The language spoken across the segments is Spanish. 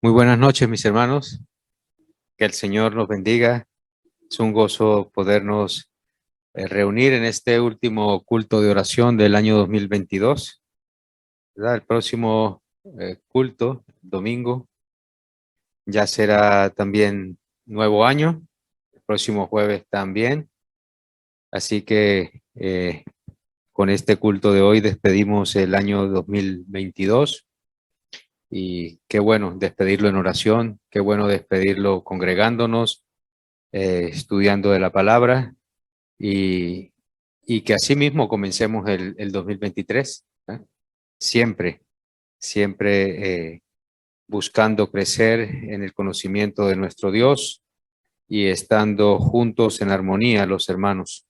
Muy buenas noches, mis hermanos. Que el Señor nos bendiga. Es un gozo podernos reunir en este último culto de oración del año 2022, ¿verdad? El próximo culto, domingo, ya será también nuevo año. El próximo jueves también. Así que con este culto de hoy despedimos el año 2022. Y qué bueno despedirlo en oración, qué bueno despedirlo congregándonos, estudiando de la palabra y, y que así mismo comencemos el 2023, ¿eh? Siempre, siempre buscando crecer en el conocimiento de nuestro Dios y estando juntos en armonía los hermanos.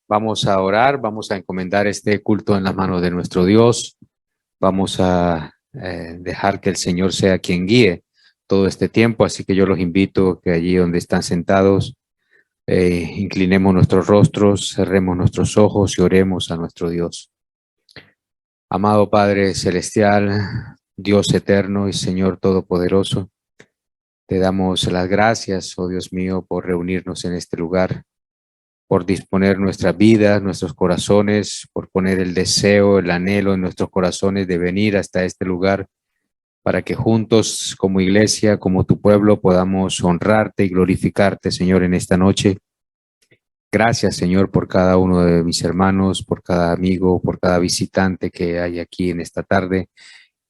Vamos a orar, vamos a encomendar este culto en las manos de nuestro Dios. Vamos a dejar que el Señor sea quien guíe todo este tiempo, así que yo los invito que allí donde están sentados, inclinemos nuestros rostros, cerremos nuestros ojos y oremos a nuestro Dios. Amado Padre Celestial, Dios eterno y Señor Todopoderoso, te damos las gracias, oh Dios mío, por reunirnos en este lugar, por disponer nuestras vidas, nuestros corazones, por poner el deseo, el anhelo en nuestros corazones de venir hasta este lugar para que juntos como iglesia, como tu pueblo, podamos honrarte y glorificarte, Señor, en esta noche. Gracias, Señor, por cada uno de mis hermanos, por cada amigo, por cada visitante que hay aquí en esta tarde.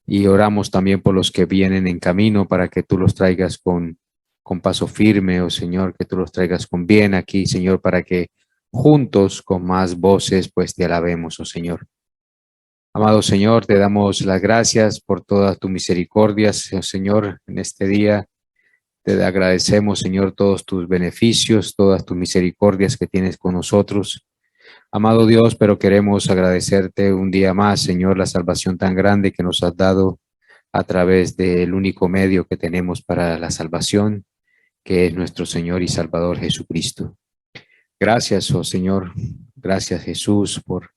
Y oramos también por los que vienen en camino para que tú los traigas con paso firme, oh Señor, que tú los traigas con bien aquí, Señor, para que juntos con más voces pues te alabemos, oh Señor. Amado Señor, te damos las gracias por todas tus misericordias, oh Señor, en este día. Te agradecemos, Señor, todos tus beneficios, todas tus misericordias que tienes con nosotros. Amado Dios, pero queremos agradecerte un día más, Señor, la salvación tan grande que nos has dado a través del único medio que tenemos para la salvación, que es nuestro Señor y Salvador Jesucristo. Gracias, oh Señor, gracias Jesús por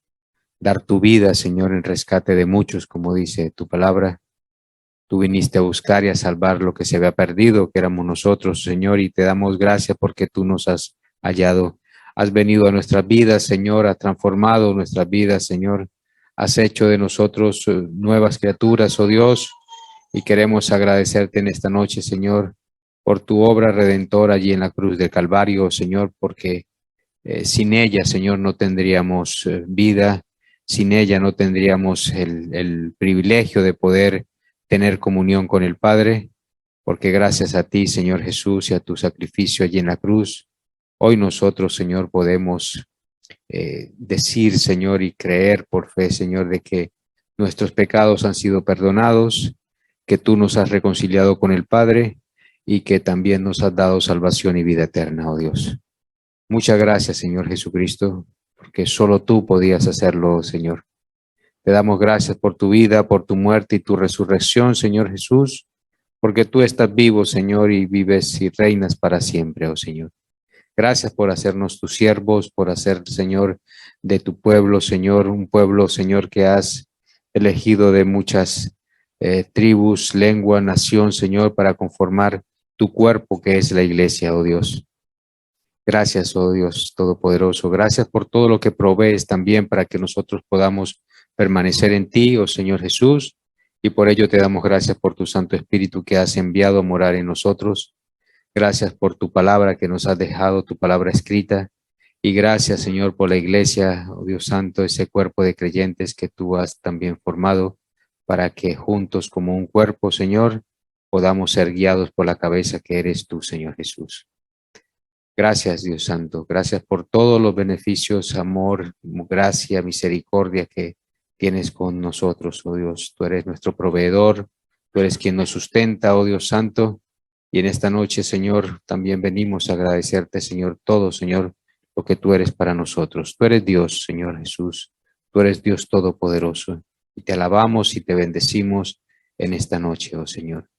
dar tu vida, Señor, en rescate de muchos, como dice tu palabra. Tú viniste a buscar y a salvar lo que se había perdido, que éramos nosotros, Señor, y te damos gracias porque tú nos has hallado. Has venido a nuestras vidas, Señor, has transformado nuestras vidas, Señor. Has hecho de nosotros nuevas criaturas, oh Dios, y queremos agradecerte en esta noche, Señor, por tu obra redentora allí en la cruz del Calvario, Señor, porque sin ella, Señor, no tendríamos vida, sin ella no tendríamos el privilegio de poder tener comunión con el Padre, porque gracias a ti, Señor Jesús, y a tu sacrificio allí en la cruz, hoy nosotros, Señor, podemos decir, Señor, y creer por fe, Señor, de que nuestros pecados han sido perdonados, que tú nos has reconciliado con el Padre y que también nos has dado salvación y vida eterna, oh Dios. Muchas gracias, Señor Jesucristo, porque solo tú podías hacerlo, Señor. Te damos gracias por tu vida, por tu muerte y tu resurrección, Señor Jesús, porque tú estás vivo, Señor, y vives y reinas para siempre, oh Señor. Gracias por hacernos tus siervos, por hacer, Señor, de tu pueblo, Señor, un pueblo, Señor, que has elegido de muchas tribus, lengua, nación, Señor, para conformar tu cuerpo que es la iglesia, oh Dios. Gracias, oh Dios Todopoderoso. Gracias por todo lo que provees también para que nosotros podamos permanecer en ti, oh Señor Jesús. Y por ello te damos gracias por tu Santo Espíritu que has enviado a morar en nosotros. Gracias por tu palabra que nos has dejado, tu palabra escrita. Y gracias, Señor, por la iglesia, oh Dios Santo, ese cuerpo de creyentes que tú has también formado para que juntos como un cuerpo, Señor, podamos ser guiados por la cabeza que eres tú, Señor Jesús. Gracias, Dios Santo. Gracias por todos los beneficios, amor, gracia, misericordia que tienes con nosotros, oh Dios. Tú eres nuestro proveedor, tú eres quien nos sustenta, oh Dios Santo. Y en esta noche, Señor, también venimos a agradecerte, Señor, todo, Señor, lo que tú eres para nosotros. Tú eres Dios, Señor Jesús. Tú eres Dios todopoderoso. Y te alabamos y te bendecimos en esta noche, oh Señor.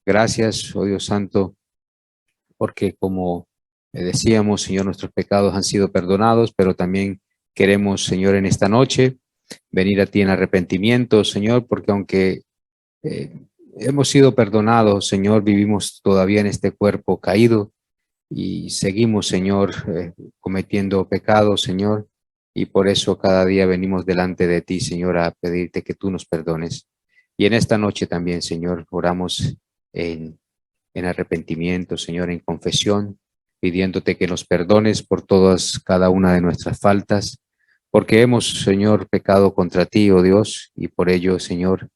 Gracias, oh Dios Santo, porque como decíamos, Señor, nuestros pecados han sido perdonados, pero también queremos, Señor, en esta noche venir a ti en arrepentimiento, Señor, porque aunque hemos sido perdonados, Señor, vivimos todavía en este cuerpo caído y seguimos, Señor, cometiendo pecados, Señor, y por eso cada día venimos delante de ti, Señor, a pedirte que tú nos perdones. Y en esta noche también, Señor, oramos en arrepentimiento, Señor, en confesión, pidiéndote que nos perdones por todas, cada una de nuestras faltas, porque hemos, Señor, pecado contra ti, oh Dios, y por ello, Señor,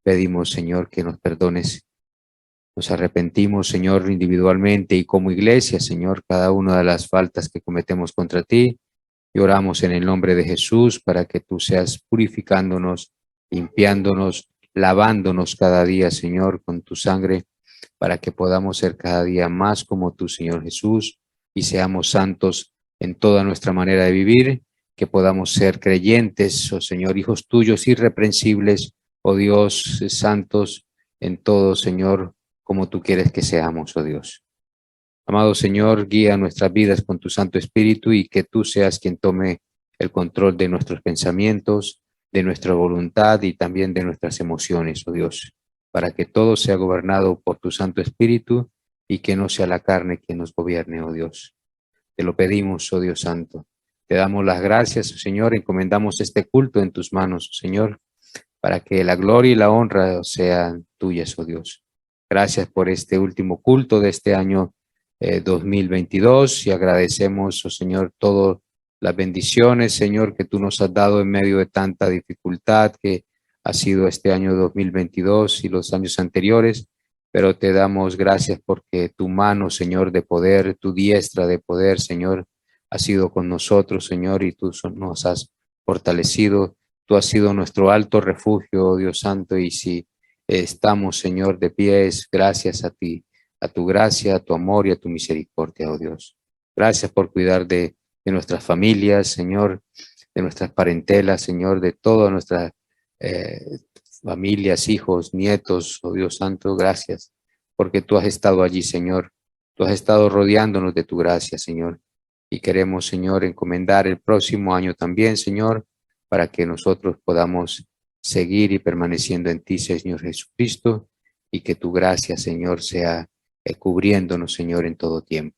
pedimos, Señor, que nos perdones. Nos arrepentimos, Señor, individualmente y como iglesia, Señor, cada una de las faltas que cometemos contra ti, y oramos en el nombre de Jesús para que tú seas purificándonos, limpiándonos, lavándonos cada día, Señor, con tu sangre, para que podamos ser cada día más como tú, Señor Jesús, y seamos santos en toda nuestra manera de vivir, que podamos ser creyentes, oh Señor, hijos tuyos irreprensibles, oh Dios, santos en todo, Señor, como tú quieres que seamos, oh Dios. Amado Señor, guía nuestras vidas con tu Santo Espíritu y que tú seas quien tome el control de nuestros pensamientos, de nuestra voluntad y también de nuestras emociones, oh Dios, para que todo sea gobernado por tu Santo Espíritu y que no sea la carne quien nos gobierne, oh Dios. Te lo pedimos, oh Dios Santo. Te damos las gracias, oh Señor, encomendamos este culto en tus manos, oh Señor, para que la gloria y la honra sean tuyas, oh Dios. Gracias por este último culto de este año 2022 y agradecemos, oh Señor, todas las bendiciones, Señor, que tú nos has dado en medio de tanta dificultad que ha sido este año 2022 y los años anteriores, pero te damos gracias porque tu mano, Señor, de poder, tu diestra de poder, Señor, ha sido con nosotros, Señor, y tú nos has fortalecido. Tú has sido nuestro alto refugio, oh Dios Santo, y si estamos, Señor, de pies, gracias a ti, a tu gracia, a tu amor y a tu misericordia, oh Dios. Gracias por cuidar de nuestras familias, Señor, de nuestras parentelas, Señor, de todas nuestras familias, hijos, nietos, oh Dios Santo, gracias, porque tú has estado allí, Señor. Tú has estado rodeándonos de tu gracia, Señor. Y queremos, Señor, encomendar el próximo año también, Señor, para que nosotros podamos seguir y permaneciendo en ti, Señor Jesucristo, y que tu gracia, Señor, sea cubriéndonos, Señor, en todo tiempo.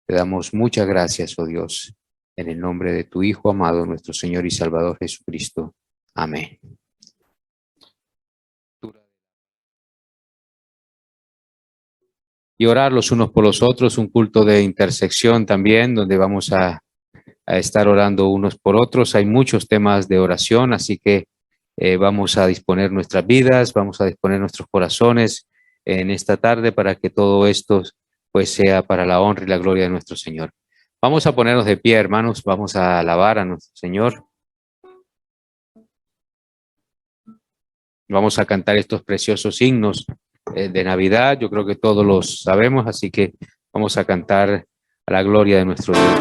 Te damos muchas gracias, oh Dios, en el nombre de tu Hijo amado, nuestro Señor y Salvador Jesucristo. Amén. Y orar los unos por los otros, un culto de intersección también, donde vamos a estar orando unos por otros. Hay muchos temas de oración, así que vamos a disponer nuestras vidas, vamos a disponer nuestros corazones en esta tarde para que todo esto pues sea para la honra y la gloria de nuestro Señor. Vamos a ponernos de pie, hermanos, vamos a alabar a nuestro Señor. Vamos a cantar estos preciosos himnos de Navidad. Yo creo que todos los sabemos, así que vamos a cantar a la gloria de nuestro Dios.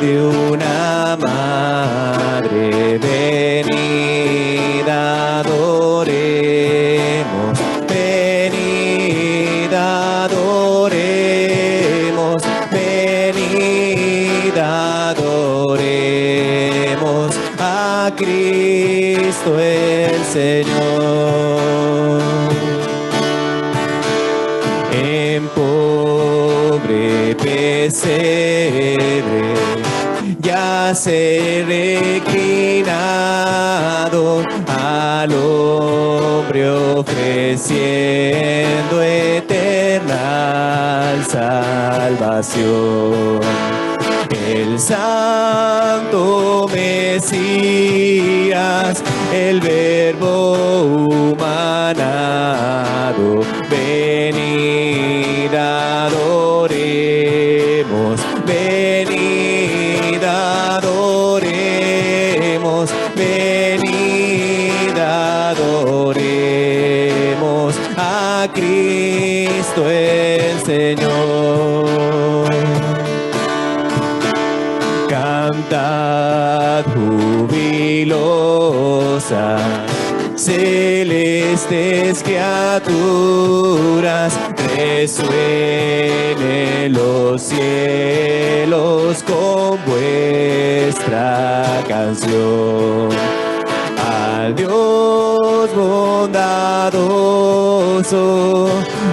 De una madre venida Cristo el Señor. En pobre pesebre yace reclinado, al hombre ofreciendo eterna salvación. El santo Mesías, el Verbo humanado, venid adoremos, venid adoremos, venid adoremos a Cristo el Señor. Cantad jubilosa, celestes criaturas, resuenen los cielos con vuestra canción. Al Dios bondadoso,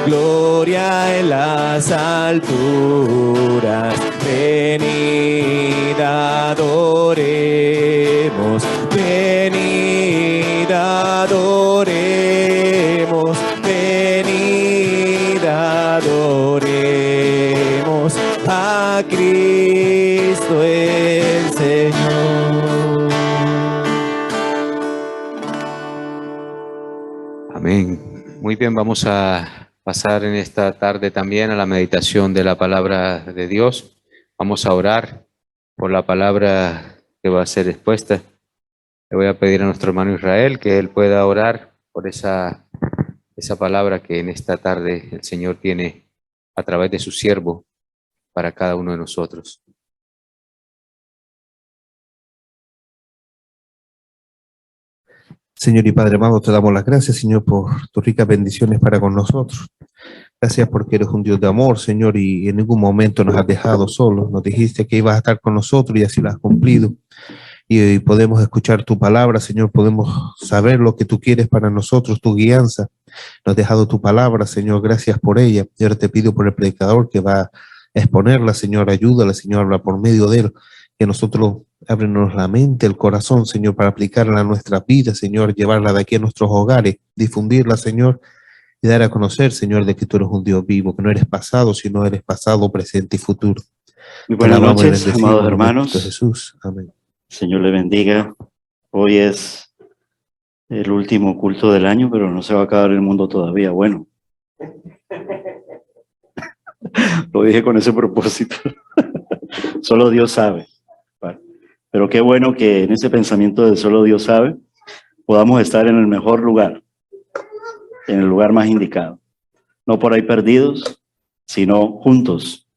gloria en las alturas, venid adoremos, venid adoremos, venid adoremos a Cristo el Señor. Amén. Muy bien, vamos a pasar en esta tarde también a la meditación de la palabra de Dios. Vamos a orar por la palabra que va a ser expuesta. Le voy a pedir a nuestro hermano Israel que él pueda orar por esa palabra que en esta tarde el Señor tiene a través de su siervo para cada uno de nosotros. Señor y Padre amado, te damos las gracias, Señor, por tus ricas bendiciones para con nosotros. Gracias porque eres un Dios de amor, Señor, y en ningún momento nos has dejado solos. Nos dijiste que ibas a estar con nosotros y así lo has cumplido. Y podemos escuchar tu palabra, Señor, podemos saber lo que tú quieres para nosotros, tu guianza. Nos has dejado tu palabra, Señor, gracias por ella. Y ahora te pido por el predicador que va a exponerla, Señor, ayúdala, Señor, habla por medio de él. Que nosotros ábrenos la mente, el corazón, Señor, para aplicarla a nuestra vida, Señor, llevarla de aquí a nuestros hogares, difundirla, Señor, y dar a conocer, Señor, de que tú eres un Dios vivo, que no eres pasado, sino eres pasado, presente y futuro. Muy buenas noches, amados hermanos. Jesús. Amén. Señor le bendiga. Hoy es el último culto del año, pero no se va a acabar el mundo todavía. Bueno, lo dije con ese propósito. Solo Dios sabe. Pero qué bueno que en ese pensamiento de solo Dios sabe, podamos estar en el mejor lugar, en el lugar más indicado. No por ahí perdidos, sino juntos,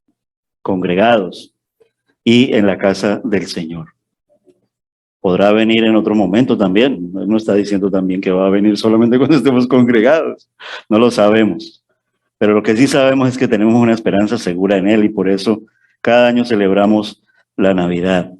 congregados y en la casa del Señor. Podrá venir en otro momento también. Él no está diciendo también que va a venir solamente cuando estemos congregados. No lo sabemos. Pero lo que sí sabemos es que tenemos una esperanza segura en Él y por eso cada año celebramos la Navidad.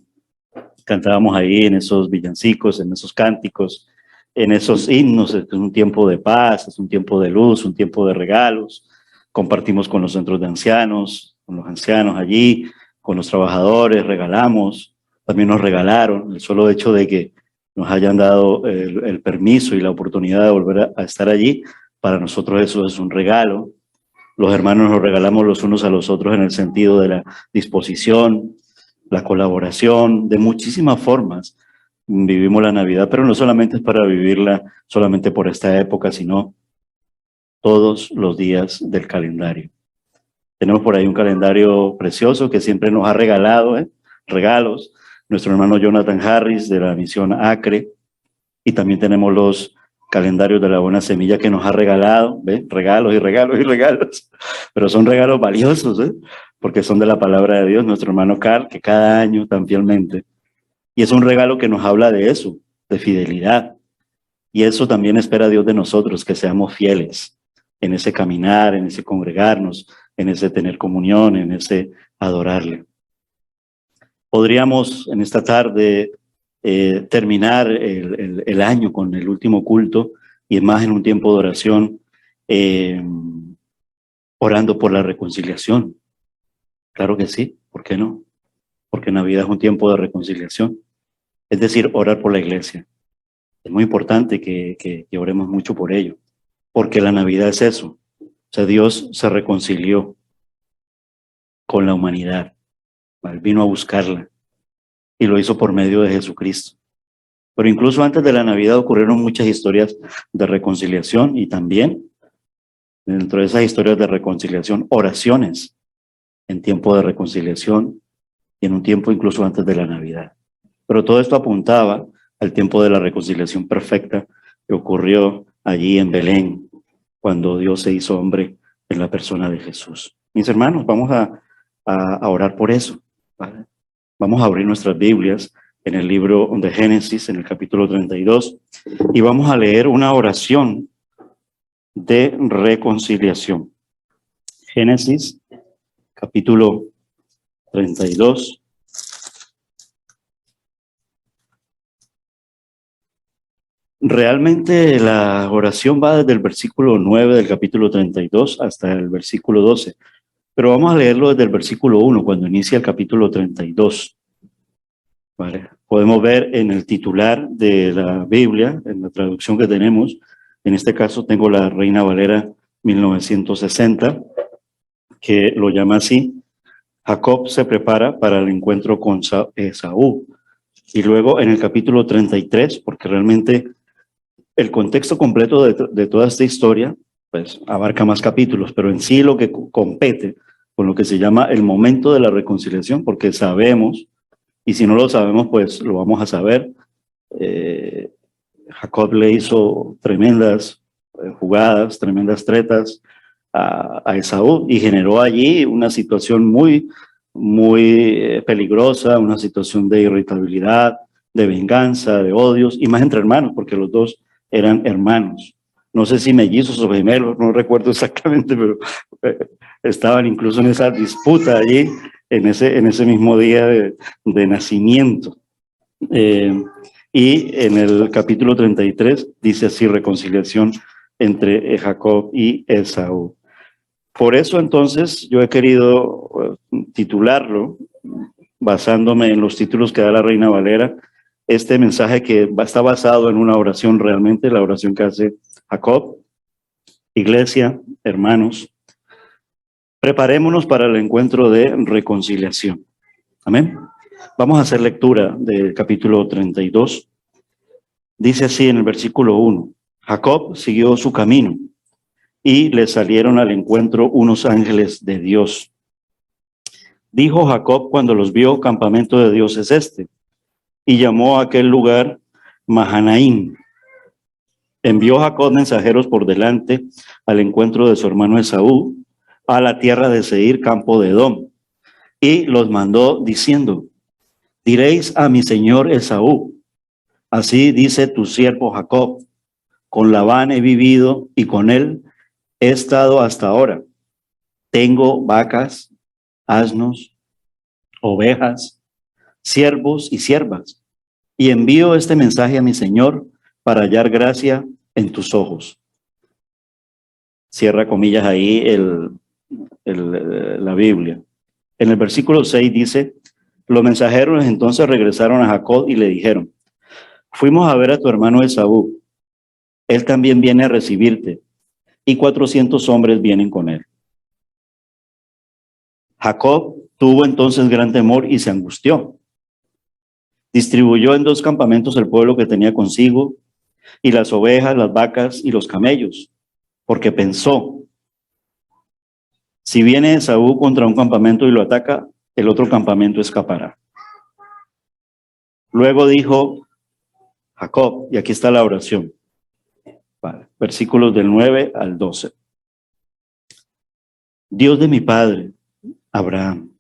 Cantábamos ahí en esos villancicos, en esos cánticos, en esos himnos. Es un tiempo de paz, es un tiempo de luz, un tiempo de regalos. Compartimos con los centros de ancianos, con los ancianos allí, con los trabajadores, regalamos. También nos regalaron. El solo hecho de que nos hayan dado el permiso y la oportunidad de volver a estar allí, para nosotros eso es un regalo. Los hermanos nos regalamos los unos a los otros en el sentido de la disposición, la colaboración, de muchísimas formas. Vivimos la Navidad, pero no solamente es para vivirla solamente por esta época, sino todos los días del calendario. Tenemos por ahí un calendario precioso que siempre nos ha regalado, regalos. Nuestro hermano Jonathan Harris de la misión Acre, y también tenemos los calendarios de la Buena Semilla que nos ha regalado, regalos y regalos y regalos, pero son regalos valiosos, porque son de la palabra de Dios. Nuestro hermano Carl, que cada año tan fielmente, y es un regalo que nos habla de eso, de fidelidad, y eso también espera Dios de nosotros, que seamos fieles en ese caminar, en ese congregarnos, en ese tener comunión, en ese adorarle. Podríamos en esta tarde terminar el año con el último culto y más en un tiempo de oración, orando por la reconciliación. Claro que sí, ¿por qué no? Porque Navidad es un tiempo de reconciliación, es decir, orar por la iglesia. Es muy importante que oremos mucho por ello, porque la Navidad es eso. O sea, Dios se reconcilió con la humanidad, ¿vale? Vino a buscarla y lo hizo por medio de Jesucristo. Pero incluso antes de la Navidad ocurrieron muchas historias de reconciliación y también dentro de esas historias de reconciliación, oraciones en tiempo de reconciliación y en un tiempo incluso antes de la Navidad. Pero todo esto apuntaba al tiempo de la reconciliación perfecta que ocurrió allí en Belén, cuando Dios se hizo hombre en la persona de Jesús. Mis hermanos, vamos a orar por eso, ¿vale? Vamos a abrir nuestras Biblias en el libro de Génesis, en el capítulo 32, y vamos a leer una oración de reconciliación. Génesis, capítulo 32. Realmente la oración va desde el versículo 9 del capítulo 32 hasta el versículo 12, pero vamos a leerlo desde el versículo 1, cuando inicia el capítulo 32. ¿Vale? Podemos ver en el titular de la Biblia, en la traducción que tenemos, en este caso tengo la Reina Valera 1960, que lo llama así: Jacob se prepara para el encuentro con Esaú. Y luego en el capítulo 33, porque realmente el contexto completo de toda esta historia, pues abarca más capítulos, pero en sí lo que compete con lo que se llama el momento de la reconciliación, porque sabemos, y si no lo sabemos, pues lo vamos a saber, Jacob le hizo tremendas jugadas, tremendas tretas a Esaú y generó allí una situación muy peligrosa, una situación de irritabilidad, de venganza, de odios, y más entre hermanos, porque los dos eran hermanos. No sé si mellizos o gemelos, no recuerdo exactamente, pero estaban incluso en esa disputa allí, en ese mismo día de nacimiento. Y en el capítulo 33 dice así: reconciliación entre Jacob y Esaú. Por eso entonces yo he querido titularlo, basándome en los títulos que da la Reina Valera, este mensaje que está basado en una oración realmente, la oración que hace Jacob. Iglesia, hermanos, preparémonos para el encuentro de reconciliación. Amén. Vamos a hacer lectura del capítulo 32. Dice así en el versículo 1: Jacob siguió su camino y le salieron al encuentro unos ángeles de Dios. Dijo Jacob cuando los vio: campamento de Dios es este. Y llamó a aquel lugar Mahanaim. Envió Jacob mensajeros por delante al encuentro de su hermano Esaú a la tierra de Seir, campo de Edom, y los mandó diciendo: diréis a mi señor Esaú: así dice tu siervo Jacob, con Labán he vivido y con él he estado hasta ahora. Tengo vacas, asnos, ovejas, siervos y siervas, y envío este mensaje a mi señor para hallar gracia en tus ojos. Cierra comillas ahí la Biblia. En el versículo 6 dice: los mensajeros entonces regresaron a Jacob y le dijeron: fuimos a ver a tu hermano Esaú. Él también viene a recibirte, y 400 hombres vienen con él. Jacob tuvo entonces gran temor y se angustió. Distribuyó en 2 campamentos el pueblo que tenía consigo, y las ovejas, las vacas y los camellos, porque pensó: si viene Esaú contra un campamento y lo ataca, el otro campamento escapará. Luego dijo Jacob, y aquí está la oración, vale, versículos del 9 al 12. Dios de mi padre Abraham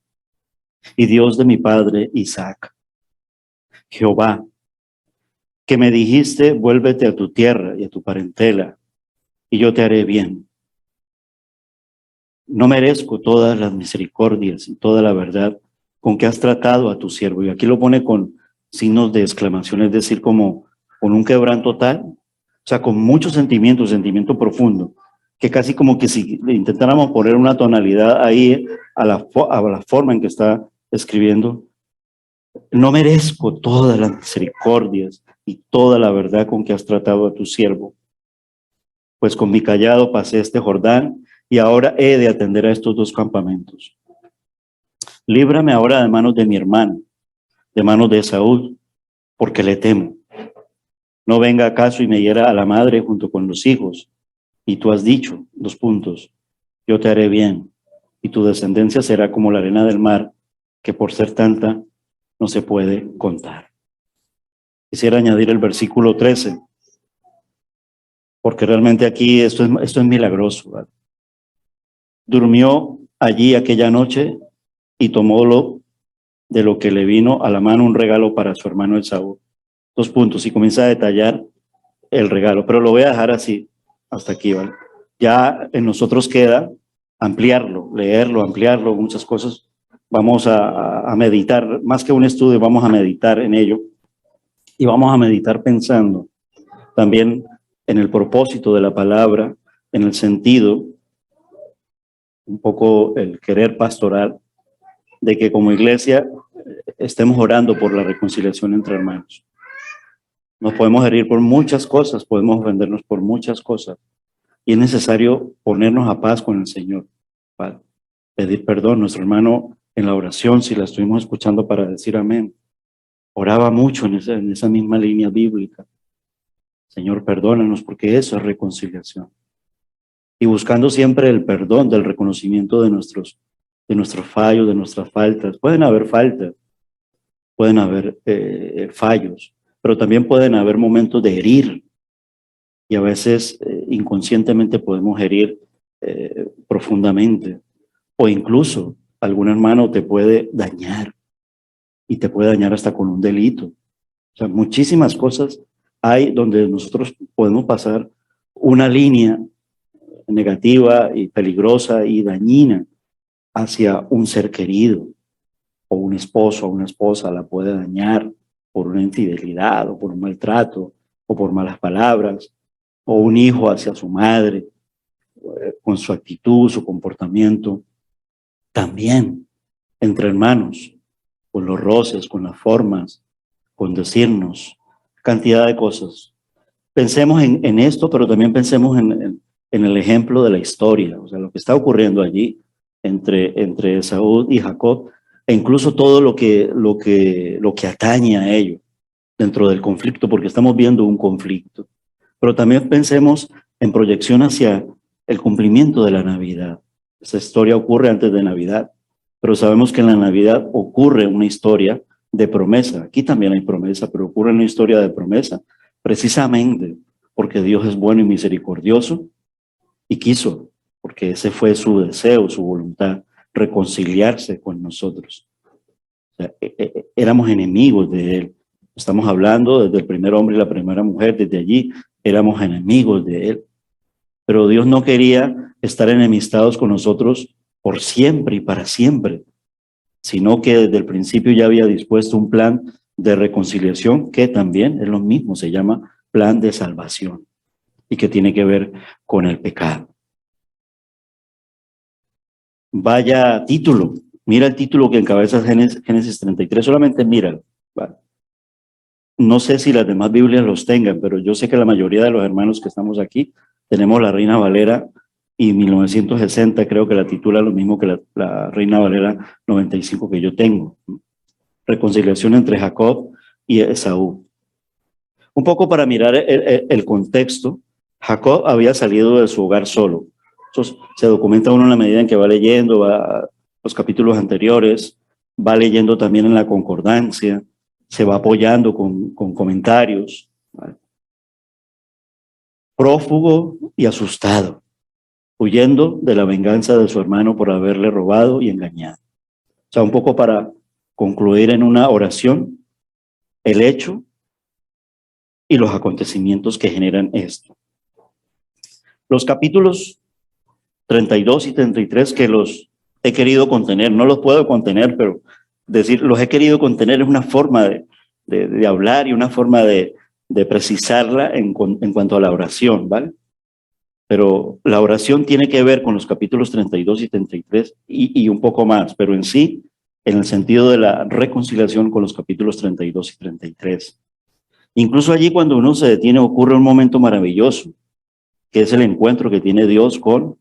y Dios de mi padre Isaac, Jehová, que me dijiste: vuélvete a tu tierra y a tu parentela, y yo te haré bien. No merezco todas las misericordias y toda la verdad con que has tratado a tu siervo. Y aquí lo pone con signos de exclamación, es decir, como con un quebranto tal, o sea, con mucho sentimiento, sentimiento profundo, que casi como que si le intentáramos poner una tonalidad ahí a la forma en que está escribiendo, no merezco todas las misericordias y toda la verdad con que has tratado a tu siervo, pues con mi callado pasé este Jordán y ahora he de atender a estos dos campamentos. Líbrame ahora de manos de mi hermano, de manos de Esaú, porque le temo. No venga acaso y me hiera a la madre junto con los hijos. Y tú has dicho, yo te haré bien, y tu descendencia será como la arena del mar, que por ser tanta no se puede contar. Quisiera añadir el versículo 13, porque realmente aquí esto es milagroso, ¿vale? Durmió allí aquella noche y tomó de lo que le vino a la mano un regalo para su hermano Esaú. Y comienza a detallar el regalo, pero lo voy a dejar así, hasta aquí, ¿vale? Ya en nosotros queda ampliarlo, leerlo, ampliarlo, muchas cosas. Vamos a meditar, más que un estudio, vamos a meditar en ello. Y vamos a meditar pensando también en el propósito de la palabra, en el sentido, un poco el querer pastoral, de que como iglesia estemos orando por la reconciliación entre hermanos. Nos podemos herir por muchas cosas, podemos ofendernos por muchas cosas, y es necesario ponernos a paz con el Señor, ¿vale? Pedir perdón. Nuestro hermano en la oración, si la estuvimos escuchando para decir amén, oraba mucho en esa misma línea bíblica. Señor, perdónanos, porque eso es reconciliación. Y buscando siempre el perdón, del reconocimiento de nuestros fallos, de nuestras faltas. Pueden haber faltas, pueden haber fallos, pero también pueden haber momentos de herir. Y a veces inconscientemente podemos herir profundamente. O incluso algún hermano te puede dañar. Y te puede dañar hasta con un delito. O sea, muchísimas cosas hay donde nosotros podemos pasar una línea negativa y peligrosa y dañina hacia un ser querido, o un esposo o una esposa la puede dañar por una infidelidad o por un maltrato o por malas palabras, o un hijo hacia su madre con su actitud, su comportamiento. También entre hermanos, con los roces, con las formas, con decirnos cantidad de cosas. Pensemos en esto, pero también pensemos en el ejemplo de la historia, o sea, lo que está ocurriendo allí entre Esaú y Jacob, e incluso todo lo que atañe a ello dentro del conflicto, porque estamos viendo un conflicto. Pero también pensemos en proyección hacia el cumplimiento de la Navidad. Esa historia ocurre antes de Navidad, pero sabemos que en la Navidad ocurre una historia de promesa. Aquí también hay promesa, pero ocurre una historia de promesa, precisamente porque Dios es bueno y misericordioso y quiso, porque ese fue su deseo, su voluntad, reconciliarse con nosotros. O sea, éramos enemigos de Él. Estamos hablando desde el primer hombre y la primera mujer, desde allí éramos enemigos de Él. Pero Dios no quería estar enemistados con nosotros por siempre y para siempre, sino que desde el principio ya había dispuesto un plan de reconciliación que también es lo mismo, se llama plan de salvación y que tiene que ver con el pecado. Vaya título, mira el título que encabeza Génesis 33, solamente míralo. ¿Vale? No sé si las demás Biblias los tengan, pero yo sé que la mayoría de los hermanos que estamos aquí tenemos la Reina Valera y 1960 creo que la titula lo mismo que la Reina Valera 95 que yo tengo. Reconciliación entre Jacob y Esaú. Un poco para mirar el contexto, Jacob había salido de su hogar solo. Eso se documenta uno en la medida en que va leyendo los capítulos anteriores, va leyendo también en la concordancia, se va apoyando con comentarios. ¿Vale? Prófugo y asustado, huyendo de la venganza de su hermano por haberle robado y engañado. O sea, un poco para concluir en una oración el hecho y los acontecimientos que generan esto. Los capítulos 32 y 33 que los he querido contener, no los puedo contener, pero decir los he querido contener es una forma de hablar y una forma de precisarla en cuanto a la oración, ¿vale? Pero la oración tiene que ver con los capítulos 32 y 33 y un poco más, pero en sí, en el sentido de la reconciliación con los capítulos 32 y 33. Incluso allí cuando uno se detiene ocurre un momento maravilloso, que es el encuentro que tiene Dios con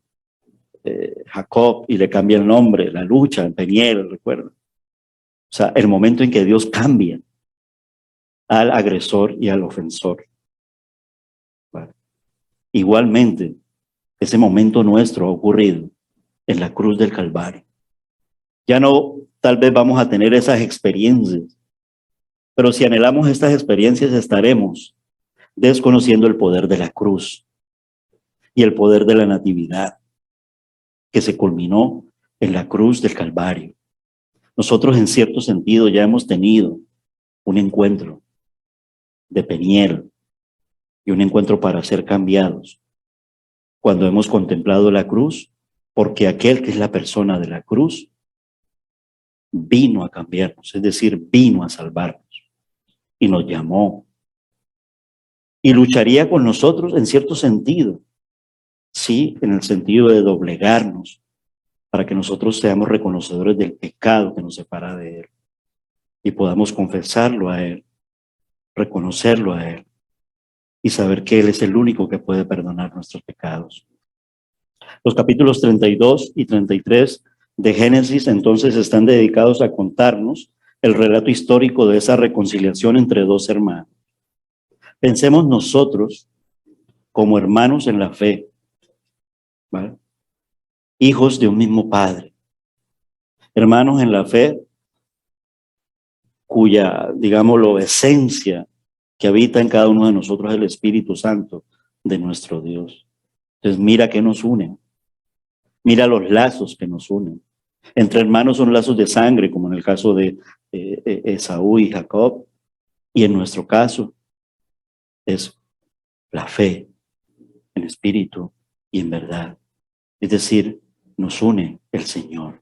Jacob y le cambia el nombre, la lucha, el Peniel, recuerda. O sea, el momento en que Dios cambia al agresor y al ofensor. Bueno, igualmente, ese momento nuestro ha ocurrido en la cruz del Calvario. Ya no, tal vez vamos a tener esas experiencias, pero si anhelamos estas experiencias estaremos desconociendo el poder de la cruz y el poder de la natividad que se culminó en la cruz del Calvario. Nosotros en cierto sentido ya hemos tenido un encuentro de Peniel y un encuentro para ser cambiados cuando hemos contemplado la cruz, porque aquel que es la persona de la cruz vino a cambiarnos, es decir, vino a salvarnos y nos llamó y lucharía con nosotros en cierto sentido, sí, en el sentido de doblegarnos para que nosotros seamos reconocedores del pecado que nos separa de Él y podamos confesarlo a Él, reconocerlo a Él y saber que Él es el único que puede perdonar nuestros pecados. Los capítulos 32 y 33 de Génesis entonces están dedicados a contarnos el relato histórico de esa reconciliación entre dos hermanos. Pensemos nosotros como hermanos en la fe, ¿vale? Hijos de un mismo Padre, hermanos en la fe cuya, digámoslo, esencia que habita en cada uno de nosotros es el Espíritu Santo de nuestro Dios. Entonces mira qué nos une, mira los lazos que nos unen. Entre hermanos son lazos de sangre, como en el caso de Esaú y Jacob, y en nuestro caso es la fe en espíritu y en verdad. Es decir, nos une el Señor.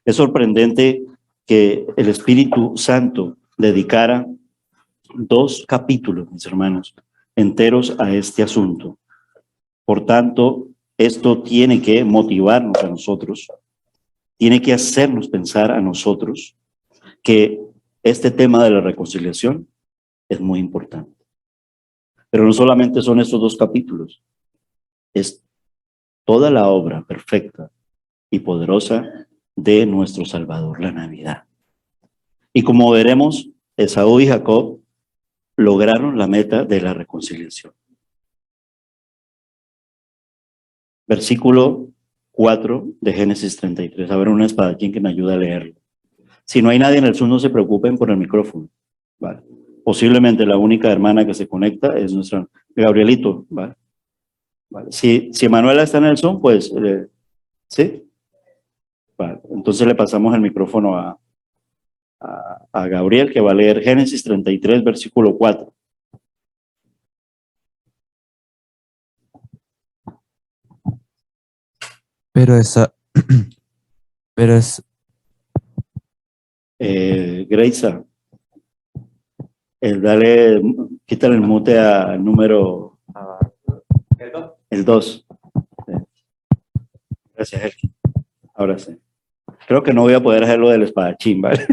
Es sorprendente que el Espíritu Santo dedicara 2 capítulos, mis hermanos, enteros a este asunto. Por tanto, esto tiene que motivarnos a nosotros, tiene que hacernos pensar a nosotros que este tema de la reconciliación es muy importante. Pero no solamente son estos 2 capítulos, es toda la obra perfecta y poderosa de nuestro Salvador, la Navidad. Y como veremos, Esaú y Jacob lograron la meta de la reconciliación. Versículo 4 de Génesis 33. A ver, una espadachín que me ayude a leerlo. Si no hay nadie en el Zoom, no se preocupen por el micrófono. Vale. Posiblemente la única hermana que se conecta es nuestra Gabrielito. Vale. Vale. Si Manuela está en el Zoom, pues, ¿sí? Vale. Entonces le pasamos el micrófono a Gabriel, que va a leer Génesis 33, versículo 4. Greisa, dale, quítale el mute al número el 2. Gracias, Elkin. Ahora sí. Creo que no voy a poder hacerlo del espadachín, ¿vale?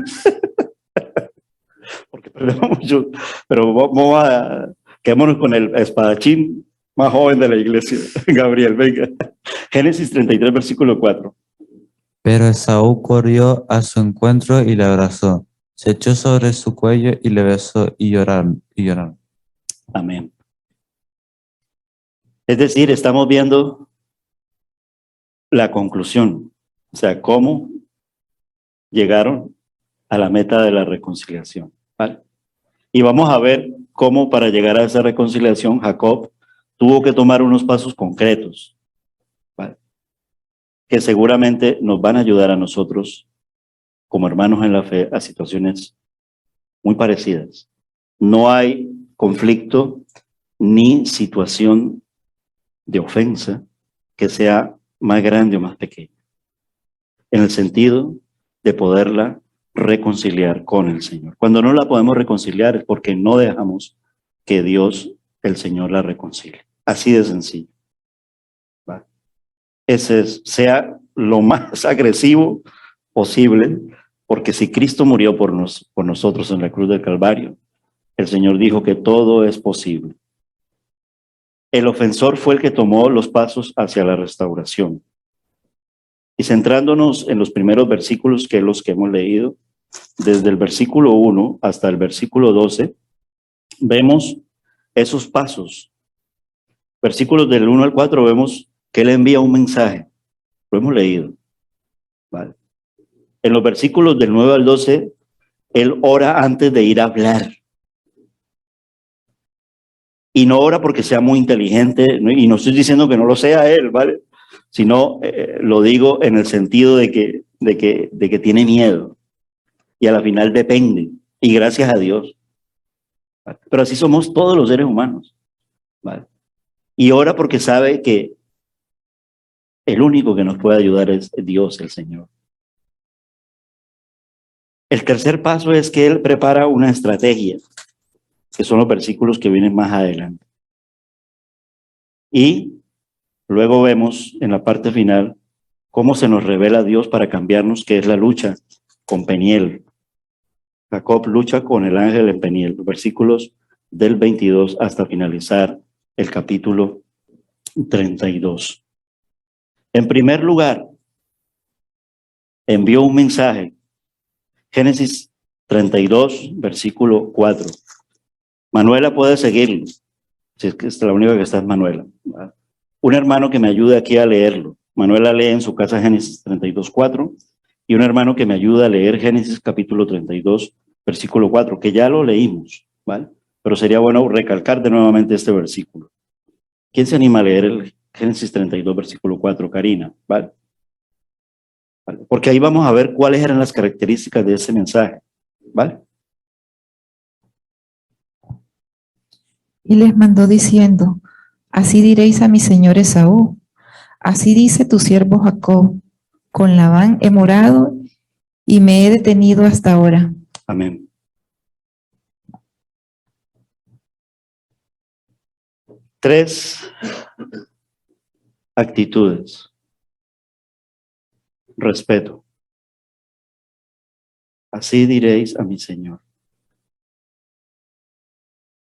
Porque perdemos mucho, pero vamos quedémonos con el espadachín más joven de la iglesia. Gabriel, venga. Génesis 33, versículo 4. Pero Esaú corrió a su encuentro y le abrazó. Se echó sobre su cuello y le besó y lloraron. Amén. Es decir, estamos viendo la conclusión, o sea, cómo llegaron a la meta de la reconciliación, ¿vale? Y vamos a ver cómo para llegar a esa reconciliación Jacob tuvo que tomar unos pasos concretos, ¿vale?, que seguramente nos van a ayudar a nosotros como hermanos en la fe a situaciones muy parecidas. No hay conflicto ni situación de ofensa que sea más grande o más pequeña, en el sentido de poderla reconciliar con el Señor. Cuando no la podemos reconciliar es porque no dejamos que Dios, el Señor, la reconcilie. Así de sencillo. ¿Va? Ese sea lo más agresivo posible, porque si Cristo murió por nosotros en la cruz del Calvario, el Señor dijo que todo es posible. El ofensor fue el que tomó los pasos hacia la restauración. Y centrándonos en los primeros versículos, que es los que hemos leído, desde el versículo 1 hasta el versículo 12, vemos esos pasos. Versículos del 1 al 4 vemos que él envía un mensaje. Lo hemos leído. ¿Vale? En los versículos del 9 al 12, él ora antes de ir a hablar. Y no ora porque sea muy inteligente, ¿no? Y no estoy diciendo que no lo sea él, ¿vale? Sino lo digo en el sentido de que tiene miedo. Y a la final depende. Y gracias a Dios. ¿Vale? Pero así somos todos los seres humanos. ¿Vale? Y ora porque sabe que el único que nos puede ayudar es Dios, el Señor. El tercer paso es que él prepara una estrategia, que son los versículos que vienen más adelante. Y luego vemos en la parte final cómo se nos revela Dios para cambiarnos, que es la lucha con Peniel. Jacob lucha con el ángel en Peniel, los versículos del 22 hasta finalizar el capítulo 32. En primer lugar, envió un mensaje. Génesis 32, versículo 4. Manuela puede seguirlo, si es que es la única que está es Manuela. Un hermano que me ayude aquí a leerlo. Manuela lee en su casa Génesis 32, 4, y un hermano que me ayude a leer Génesis capítulo 32, versículo 4, que ya lo leímos, ¿vale? Pero sería bueno recalcar de nuevamente este versículo. ¿Quién se anima a leer el Génesis 32, versículo 4? Karina, ¿vale? ¿Vale? Porque ahí vamos a ver cuáles eran las características de ese mensaje, ¿vale? Y les mandó diciendo: así diréis a mi señor Esaú, así dice tu siervo Jacob, con Labán he morado y me he detenido hasta ahora. Amén. Tres actitudes. Respeto. Así diréis a mi Señor.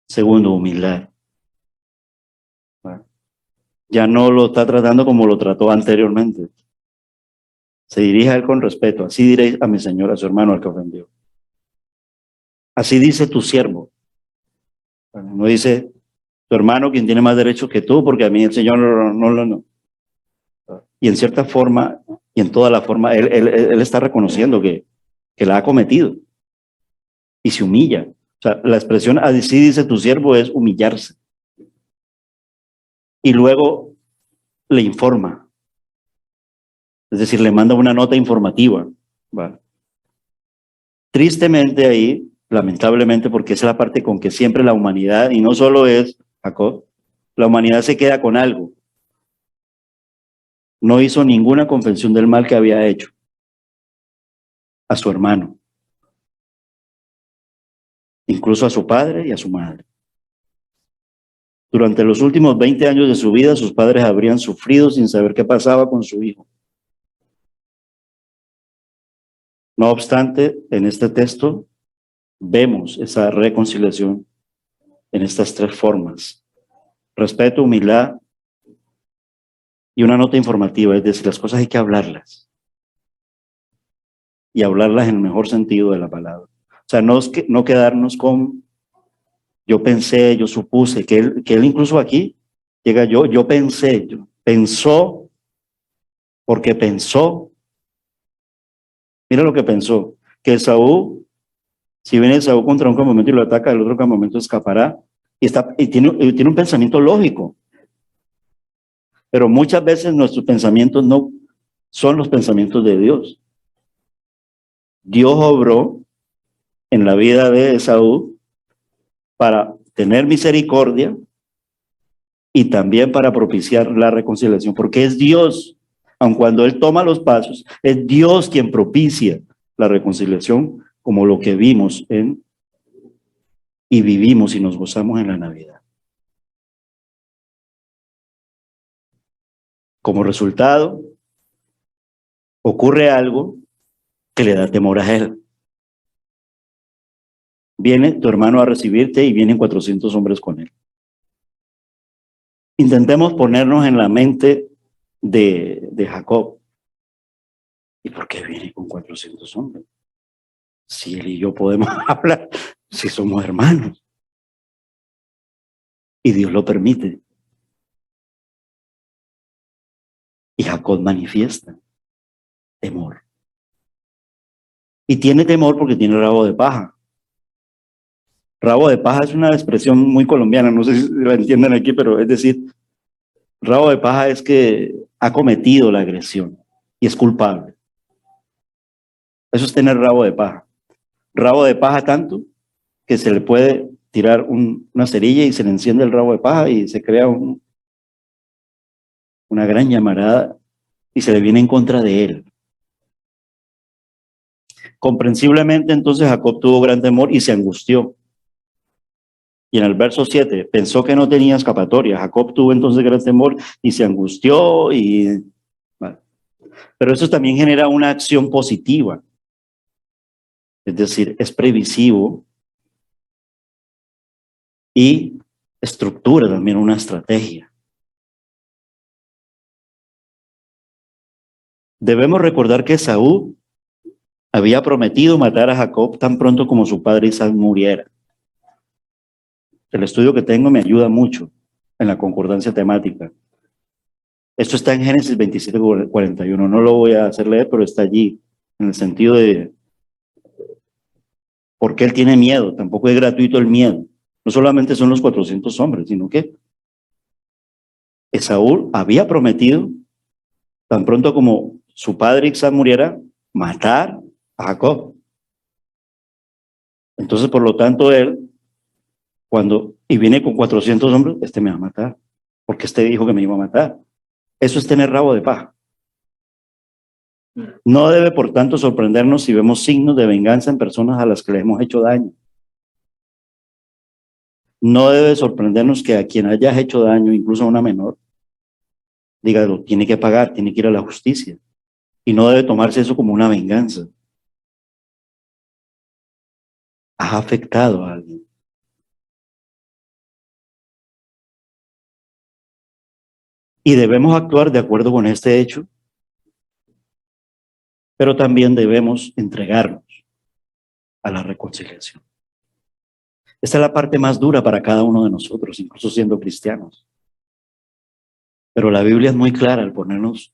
Segundo, humildad. Ya no lo está tratando como lo trató anteriormente. Se dirige a él con respeto. Así diréis a mi Señor, a su hermano al que ofendió. Así dice tu siervo. No dice tu hermano quien tiene más derecho que tú, porque a mí el Señor no. Y en cierta forma, y en toda la forma, él está reconociendo que la ha cometido. Y se humilla. O sea, la expresión así dice tu siervo es humillarse. Y luego le informa. Es decir, le manda una nota informativa. ¿Vale? Tristemente ahí, lamentablemente, porque esa es la parte con que siempre la humanidad, y no solo es Jacob, la humanidad se queda con algo. No hizo ninguna confesión del mal que había hecho a su hermano, incluso a su padre y a su madre. Durante los últimos 20 años de su vida, sus padres habrían sufrido sin saber qué pasaba con su hijo. No obstante, en este texto vemos esa reconciliación en estas tres formas: respeto, humildad y una nota informativa. Es decir, las cosas hay que hablarlas, y hablarlas en el mejor sentido de la palabra. O sea, no quedarnos con yo pensé, yo supuse, que él incluso aquí llega yo pensé, pensó, porque pensó. Mira lo que pensó, que Esaú, si viene Esaú contra un campamento y lo ataca, el otro campamento escapará, y tiene un pensamiento lógico. Pero muchas veces nuestros pensamientos no son los pensamientos de Dios. Dios obró en la vida de Esaú para tener misericordia y también para propiciar la reconciliación, porque es Dios, aun cuando él toma los pasos, es Dios quien propicia la reconciliación como lo que vimos y vivimos y nos gozamos en la Navidad. Como resultado, ocurre algo que le da temor a él. Viene tu hermano a recibirte y vienen 400 hombres con él. Intentemos ponernos en la mente de Jacob. ¿Y por qué viene con 400 hombres? Si él y yo podemos hablar, si somos hermanos. Y Dios lo permite. Y Jacob manifiesta temor. Y tiene temor porque tiene rabo de paja. Rabo de paja es una expresión muy colombiana, no sé si la entienden aquí, pero es decir, rabo de paja es que ha cometido la agresión y es culpable. Eso es tener rabo de paja. Rabo de paja tanto que se le puede tirar una cerilla y se le enciende el rabo de paja y se crea una gran llamarada y se le viene en contra de él. Comprensiblemente entonces Jacob tuvo gran temor y se angustió. Y en el verso 7, pensó que no tenía escapatoria. Jacob tuvo entonces gran temor y se angustió. Bueno. Pero eso también genera una acción positiva. Es decir, es previsivo y estructura también una estrategia. Debemos recordar que Esaú había prometido matar a Jacob tan pronto como su padre Isaac muriera. El estudio que tengo me ayuda mucho en la concordancia temática. Esto está en Génesis 27:41. No lo voy a hacer leer, pero está allí, en el sentido de por qué él tiene miedo. Tampoco es gratuito el miedo. No solamente son los 400 hombres, sino que Esaú había prometido, tan pronto como su padre Isaac muriera, matar a Jacob. Entonces, por lo tanto, él, y viene con 400 hombres, me va a matar, porque dijo que me iba a matar. Eso es tener rabo de paja. No debe, por tanto, sorprendernos si vemos signos de venganza en personas a las que le hemos hecho daño. No debe sorprendernos que a quien hayas hecho daño, incluso a una menor, diga, lo tiene que pagar, tiene que ir a la justicia. Y no debe tomarse eso como una venganza. Has afectado a alguien. Y debemos actuar de acuerdo con este hecho, pero también debemos entregarnos a la reconciliación. Esta es la parte más dura para cada uno de nosotros, incluso siendo cristianos. Pero la Biblia es muy clara al ponernos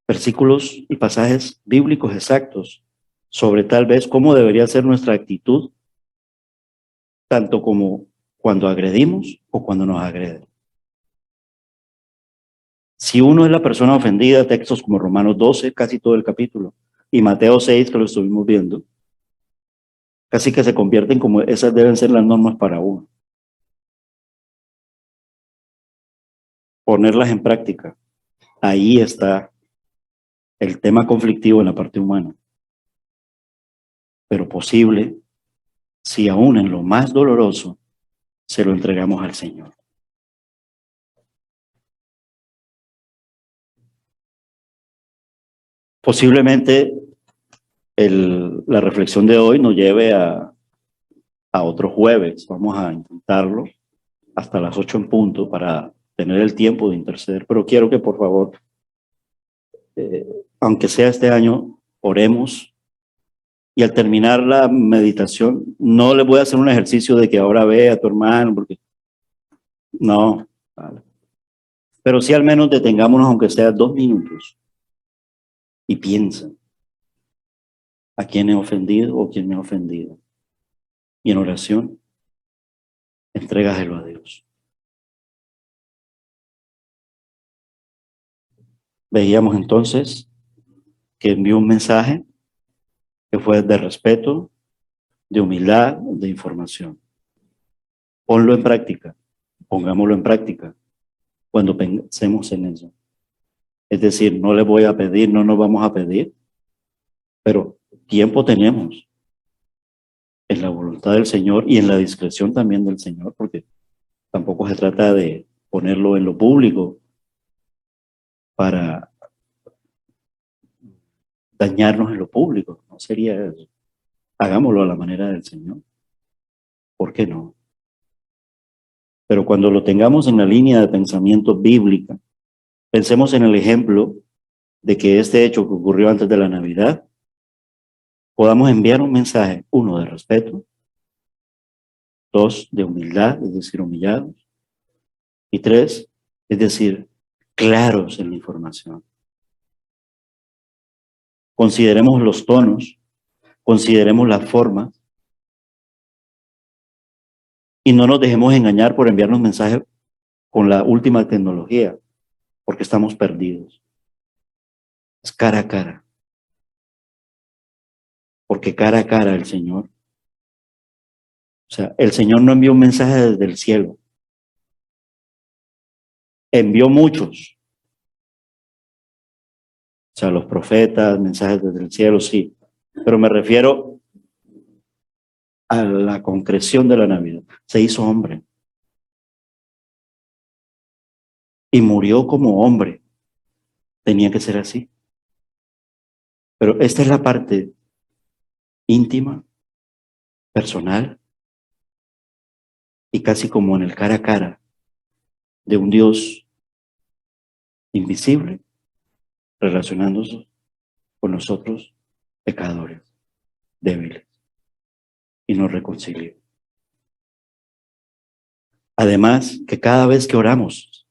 versículos y pasajes bíblicos exactos sobre tal vez cómo debería ser nuestra actitud, tanto como cuando agredimos o cuando nos agreden. Si uno es la persona ofendida, textos como Romanos 12, casi todo el capítulo, y Mateo 6, que lo estuvimos viendo, casi que se convierten como esas deben ser las normas para uno. Ponerlas en práctica. Ahí está el tema conflictivo en la parte humana. Pero posible si aún en lo más doloroso se lo entregamos al Señor. Posiblemente la reflexión de hoy nos lleve a otro jueves. Vamos a intentarlo hasta las 8 en punto para tener el tiempo de interceder. Pero quiero que por favor, aunque sea este año, oremos. Y al terminar la meditación, no le voy a hacer un ejercicio de que ahora ve a tu hermano, porque no. Vale. Pero sí al menos detengámonos, aunque sea 2 minutos. Y piensa, ¿a quién he ofendido o quién me ha ofendido? Y en oración, entrégaselo a Dios. Veíamos entonces que envió un mensaje que fue de respeto, de humildad, de información. Ponlo en práctica, pongámoslo en práctica cuando pensemos en eso. Es decir, no le voy a pedir, no nos vamos a pedir, pero tiempo tenemos en la voluntad del Señor y en la discreción también del Señor, porque tampoco se trata de ponerlo en lo público para dañarnos en lo público. No sería eso. Hagámoslo a la manera del Señor. ¿Por qué no? Pero cuando lo tengamos en la línea de pensamiento bíblica, pensemos en el ejemplo de que este hecho que ocurrió antes de la Navidad, podamos enviar un mensaje, 1, de respeto, 2, de humildad, es decir, humillados, y 3, es decir, claros en la información. Consideremos los tonos, consideremos la forma, y no nos dejemos engañar por enviarnos mensajes con la última tecnología, porque estamos perdidos. Es cara a cara. Porque cara a cara el Señor. O sea, el Señor no envió un mensaje desde el cielo. Envió muchos. O sea, los profetas, mensajes desde el cielo, sí. Pero me refiero a la concreción de la Navidad. Se hizo hombre. Y murió como hombre. Tenía que ser así. Pero esta es la parte íntima, personal, y casi como en el cara a cara de un Dios invisible relacionándose con nosotros, pecadores, débiles, y nos reconcilia. Además, que cada vez que oramos,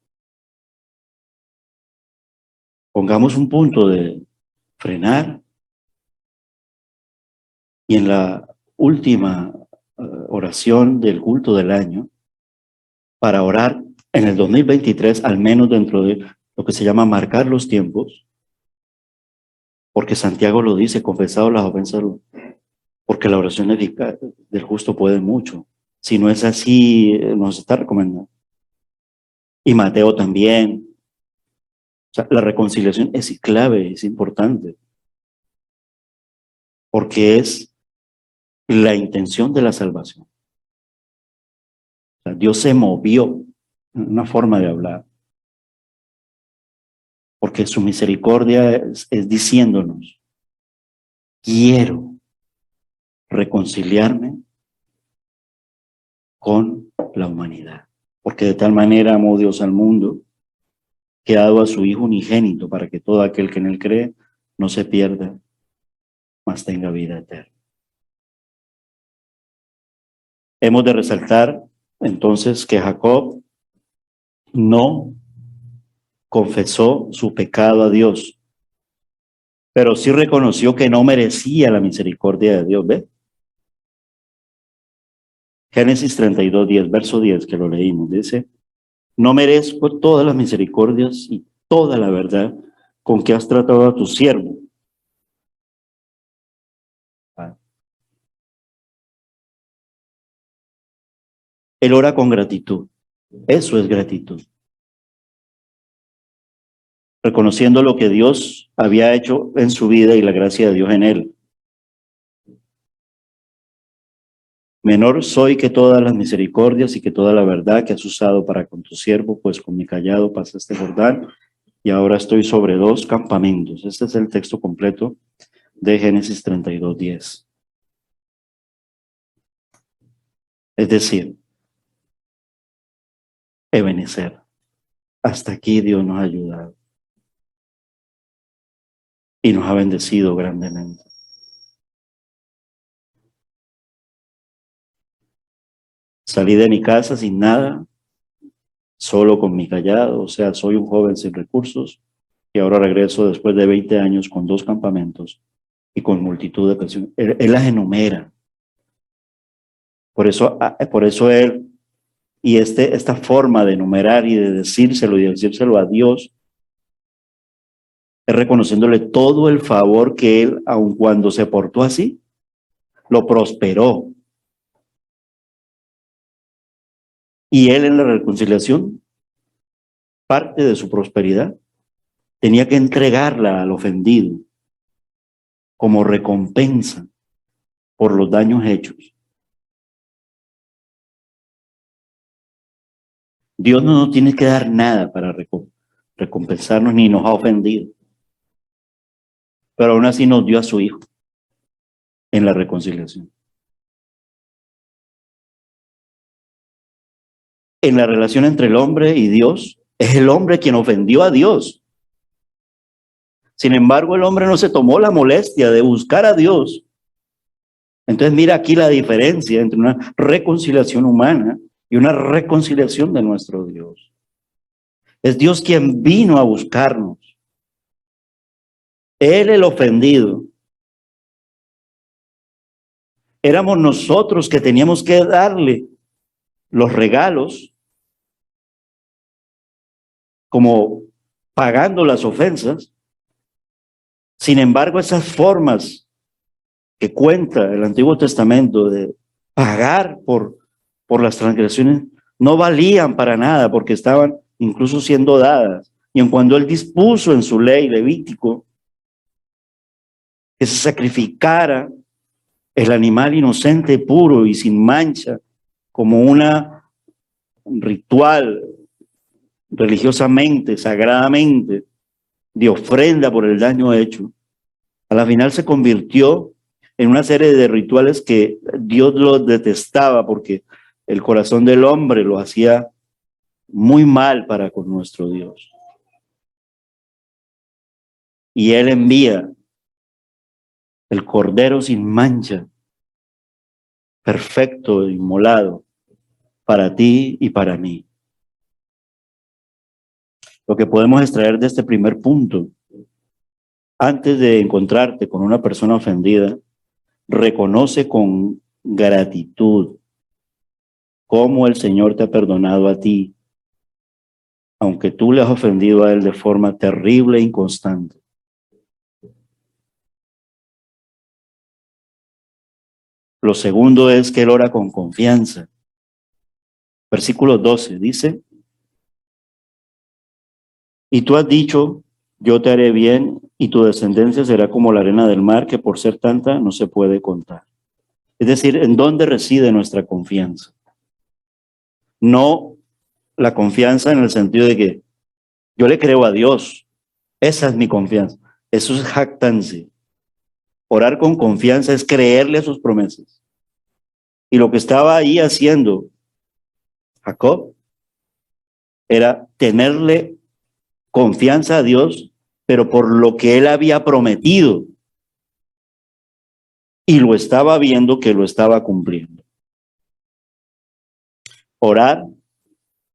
pongamos un punto de frenar y en la última oración del culto del año, para orar en el 2023, al menos dentro de lo que se llama marcar los tiempos, porque Santiago lo dice, confesado las ofensas, porque la oración eficaz del justo puede mucho. Si no es así, nos está recomendando. Y Mateo también. O sea, la reconciliación es clave, es importante, porque es la intención de la salvación. O sea, Dios se movió, una forma de hablar, porque su misericordia es diciéndonos, quiero reconciliarme con la humanidad, porque de tal manera amó Dios al mundo, que ha dado a su Hijo unigénito para que todo aquel que en él cree no se pierda, mas tenga vida eterna. Hemos de resaltar entonces que Jacob no confesó su pecado a Dios, pero sí reconoció que no merecía la misericordia de Dios. ¿Ve? Génesis 32:10, verso 10, que lo leímos, dice: no merezco todas las misericordias y toda la verdad con que has tratado a tu siervo. Él ora con gratitud. Eso es gratitud. Reconociendo lo que Dios había hecho en su vida y la gracia de Dios en él. Menor soy que todas las misericordias y que toda la verdad que has usado para con tu siervo, pues con mi callado pasaste Jordán y ahora estoy sobre 2 campamentos. Este es el texto completo de Génesis 32:10. Es decir, Ebenezer. Hasta aquí Dios nos ha ayudado y nos ha bendecido grandemente. Salí de mi casa sin nada, solo con mi callado, o sea, soy un joven sin recursos y ahora regreso después de 20 años con 2 campamentos y con multitud de personas. Él las enumera. Por eso él, y esta forma de enumerar y de decírselo a Dios, es reconociéndole todo el favor que él, aun cuando se portó así, lo prosperó. Y él en la reconciliación, parte de su prosperidad, tenía que entregarla al ofendido, como recompensa por los daños hechos. Dios no nos tiene que dar nada para recompensarnos, ni nos ha ofendido. Pero aún así nos dio a su Hijo en la reconciliación. En la relación entre el hombre y Dios, es el hombre quien ofendió a Dios. Sin embargo, el hombre no se tomó la molestia de buscar a Dios. Entonces mira aquí la diferencia entre una reconciliación humana y una reconciliación de nuestro Dios. Es Dios quien vino a buscarnos. Él el ofendido. Éramos nosotros que teníamos que darle los regalos, como pagando las ofensas. Sin embargo, esas formas que cuenta el Antiguo Testamento de pagar por las transgresiones no valían para nada, porque estaban incluso siendo dadas. Y en cuando él dispuso en su ley Levítico que se sacrificara el animal inocente, puro y sin mancha, como un ritual religiosamente, sagradamente, de ofrenda por el daño hecho, a la final se convirtió en una serie de rituales que Dios los detestaba, porque el corazón del hombre lo hacía muy mal para con nuestro Dios. Y Él envía el cordero sin mancha, perfecto, inmolado, para ti y para mí. Lo que podemos extraer de este primer punto, antes de encontrarte con una persona ofendida, reconoce con gratitud cómo el Señor te ha perdonado a ti, aunque tú le has ofendido a Él de forma terrible e inconstante. Lo segundo es que Él ora con confianza. Versículo 12 dice: y tú has dicho, yo te haré bien, y tu descendencia será como la arena del mar, que por ser tanta no se puede contar. Es decir, ¿en dónde reside nuestra confianza? No la confianza en el sentido de que yo le creo a Dios. Esa es mi confianza. Eso es jactancia. Orar con confianza es creerle a sus promesas. Y lo que estaba ahí haciendo Jacob era tenerle confianza a Dios, pero por lo que él había prometido. Y lo estaba viendo que lo estaba cumpliendo. Orar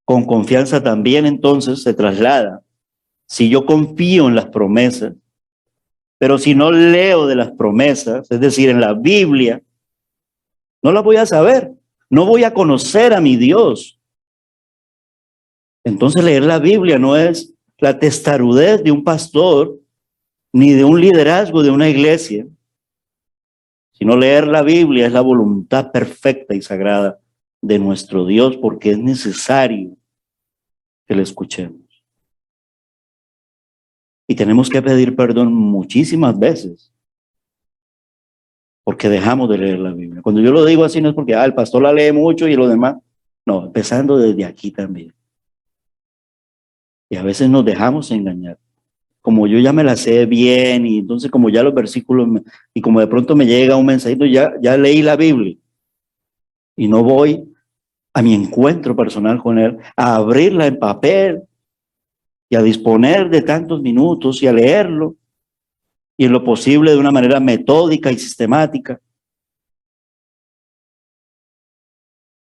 con confianza también entonces se traslada. Si yo confío en las promesas, pero si no leo de las promesas, es decir, en la Biblia, no las voy a saber, no voy a conocer a mi Dios. Entonces leer la Biblia no es la testarudez de un pastor, ni de un liderazgo de una iglesia, sino leer la Biblia es la voluntad perfecta y sagrada de nuestro Dios, porque es necesario que le escuchemos. Y tenemos que pedir perdón muchísimas veces, porque dejamos de leer la Biblia. Cuando yo lo digo así no es porque el pastor la lee mucho y lo demás. No, empezando desde aquí también. Y a veces nos dejamos engañar. Como yo ya me la sé bien, y entonces como ya los versículos, y como de pronto me llega un mensajito, ya leí la Biblia. Y no voy a mi encuentro personal con Él, a abrirla en papel, y a disponer de tantos minutos, y a leerlo, y en lo posible de una manera metódica y sistemática.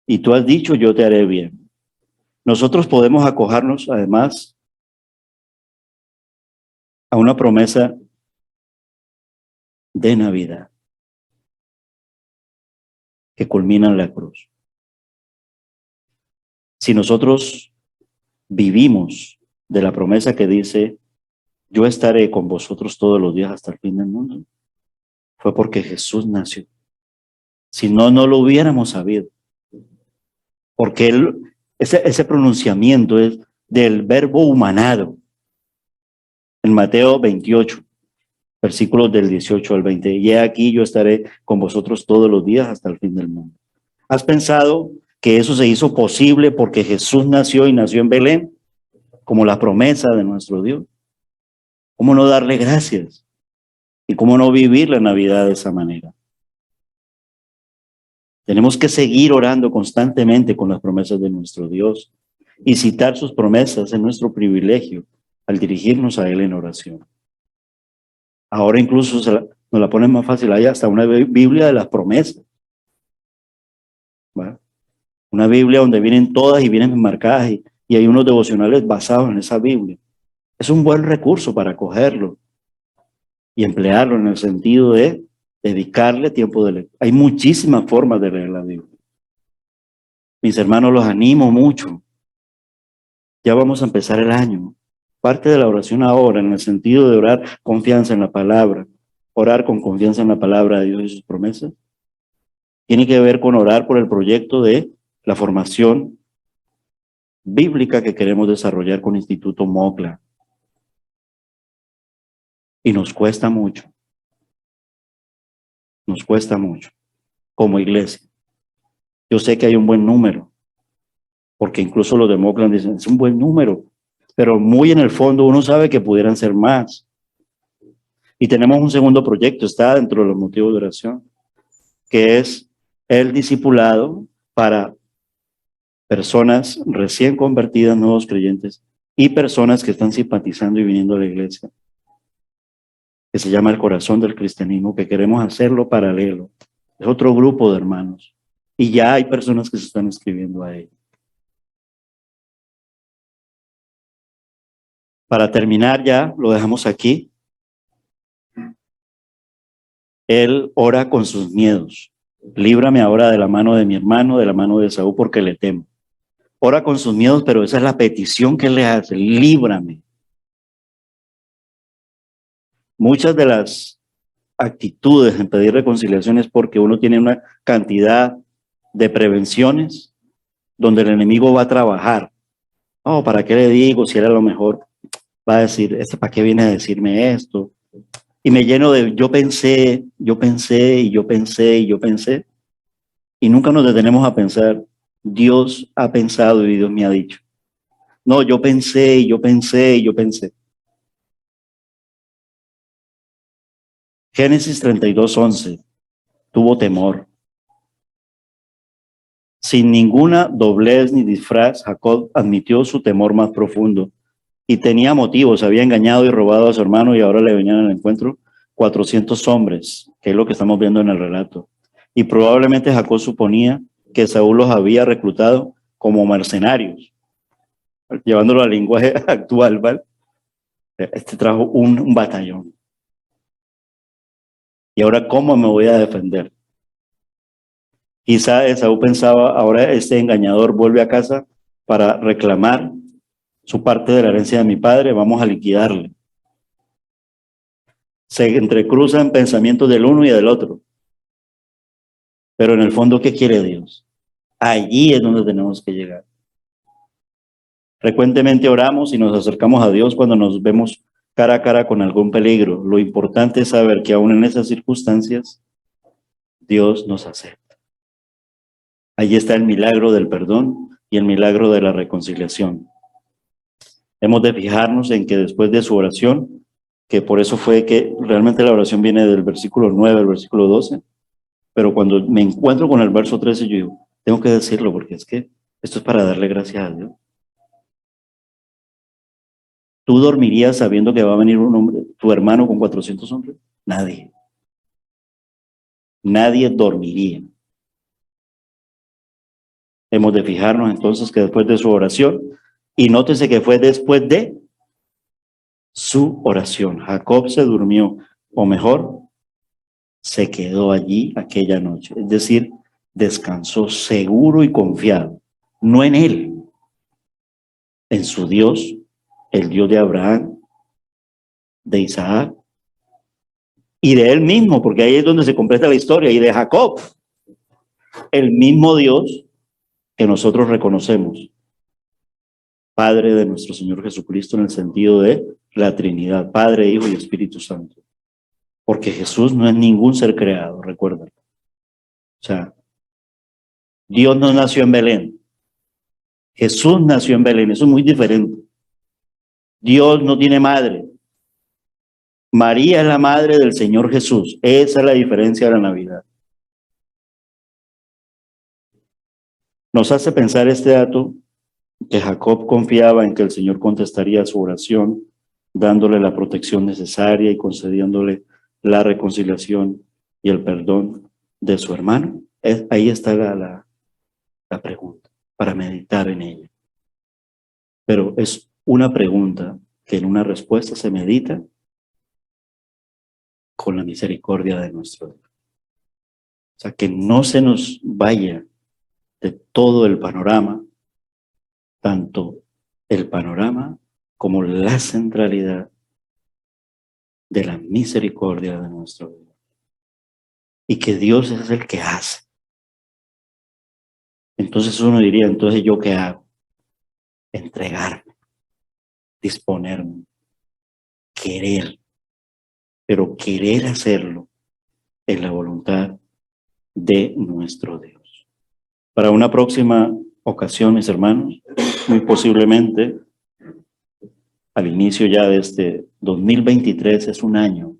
Y tú has dicho, yo te haré bien. Nosotros podemos acogernos, además, a una promesa de Navidad que culmina en la cruz. Si nosotros vivimos de la promesa que dice, yo estaré con vosotros todos los días hasta el fin del mundo, fue porque Jesús nació. Si no, no lo hubiéramos sabido. Porque ese pronunciamiento es del verbo humanado. En Mateo 28, Versículos del 18 al 20. Y he aquí yo estaré con vosotros todos los días hasta el fin del mundo. ¿Has pensado que eso se hizo posible porque Jesús nació y nació en Belén? Como la promesa de nuestro Dios. ¿Cómo no darle gracias? ¿Y cómo no vivir la Navidad de esa manera? Tenemos que seguir orando constantemente con las promesas de nuestro Dios y citar sus promesas es nuestro privilegio al dirigirnos a Él en oración. Ahora incluso nos la ponen más fácil, hay hasta una Biblia de las promesas. ¿Va? Una Biblia donde vienen todas y vienen marcadas y hay unos devocionales basados en esa Biblia. Es un buen recurso para cogerlo y emplearlo en el sentido de dedicarle tiempo de lectura. Hay muchísimas formas de leer la Biblia. Mis hermanos, los animo mucho. Ya vamos a empezar el año. Parte de la oración ahora, en el sentido de orar confianza en la palabra, orar con confianza en la palabra de Dios y sus promesas, tiene que ver con orar por el proyecto de la formación bíblica que queremos desarrollar con Instituto Mocla. Y nos cuesta mucho. Nos cuesta mucho como iglesia. Yo sé que hay un buen número, porque incluso los de Mocla dicen, es un buen número, pero muy en el fondo uno sabe que pudieran ser más. Y tenemos un segundo proyecto, está dentro de los motivos de oración, que es el discipulado para personas recién convertidas, nuevos creyentes, y personas que están simpatizando y viniendo a la iglesia, que se llama el corazón del cristianismo, que queremos hacerlo paralelo. Es otro grupo de hermanos. Y ya hay personas que se están inscribiendo a ello. Para terminar ya, lo dejamos aquí. Él ora con sus miedos. Líbrame ahora de la mano de mi hermano, de la mano de Esaú, porque le temo. Ora con sus miedos, pero esa es la petición que él le hace. Líbrame. Muchas de las actitudes en pedir reconciliación es porque uno tiene una cantidad de prevenciones donde el enemigo va a trabajar. Oh, ¿para qué le digo si era lo mejor? Va a decir, ¿para qué viene a decirme esto? Y me lleno de yo pensé, y yo pensé, y nunca nos detenemos a pensar, Dios ha pensado y Dios me ha dicho. No, yo pensé, y yo pensé. Génesis 32:11, tuvo temor. Sin ninguna doblez ni disfraz, Jacob admitió su temor más profundo. Y tenía motivos, había engañado y robado a su hermano y ahora le venían al encuentro 400 hombres, que es lo que estamos viendo en el relato. Y probablemente Jacob suponía que Saúl los había reclutado como mercenarios, llevándolo al lenguaje actual, ¿vale? Este trajo un batallón. Y ahora, ¿cómo me voy a defender? Quizá Esaú pensaba, ahora este engañador vuelve a casa para reclamar su parte de la herencia de mi padre, vamos a liquidarle. Se entrecruzan pensamientos del uno y del otro. Pero en el fondo, ¿qué quiere Dios? Allí es donde tenemos que llegar. Frecuentemente oramos y nos acercamos a Dios cuando nos vemos cara a cara con algún peligro. Lo importante es saber que aún en esas circunstancias, Dios nos acepta. Allí está el milagro del perdón y el milagro de la reconciliación. Hemos de fijarnos en que después de su oración, que por eso fue que realmente la oración viene del versículo 9 al versículo 12, pero cuando me encuentro con el verso 13, yo digo, tengo que decirlo porque es que esto es para darle gracias a Dios. ¿Tú dormirías sabiendo que va a venir un hombre, tu hermano con 400 hombres? Nadie. Nadie dormiría. Hemos de fijarnos entonces que después de su oración, y nótese que fue después de su oración, Jacob se durmió, o mejor, se quedó allí aquella noche. Es decir, descansó seguro y confiado, no en él, en su Dios, el Dios de Abraham, de Isaac, y de él mismo, porque ahí es donde se completa la historia, y de Jacob, el mismo Dios que nosotros reconocemos, Padre de nuestro Señor Jesucristo en el sentido de la Trinidad, Padre, Hijo y Espíritu Santo. porque Jesús no es ningún ser creado, recuerden. O sea, Dios no nació en Belén. Jesús nació en Belén, eso es muy diferente. Dios no tiene madre. María es la madre del Señor Jesús. Esa es la diferencia de la Navidad. Nos hace pensar este dato que Jacob confiaba en que el Señor contestaría su oración, dándole la protección necesaria y concediéndole la reconciliación y el perdón de su hermano. Ahí está la pregunta, para meditar en ella. Pero es una pregunta que en una respuesta se medita con la misericordia de nuestro Dios. O sea, que no se nos vaya de todo el panorama, tanto el panorama como la centralidad de la misericordia de nuestro Dios. Y que Dios es el que hace. Entonces uno diría, entonces ¿yo qué hago? Entregarme, disponerme, querer, pero querer hacerlo en la voluntad de nuestro Dios. Para una próxima ocasión, mis hermanos, muy posiblemente al inicio ya de este 2023 es un año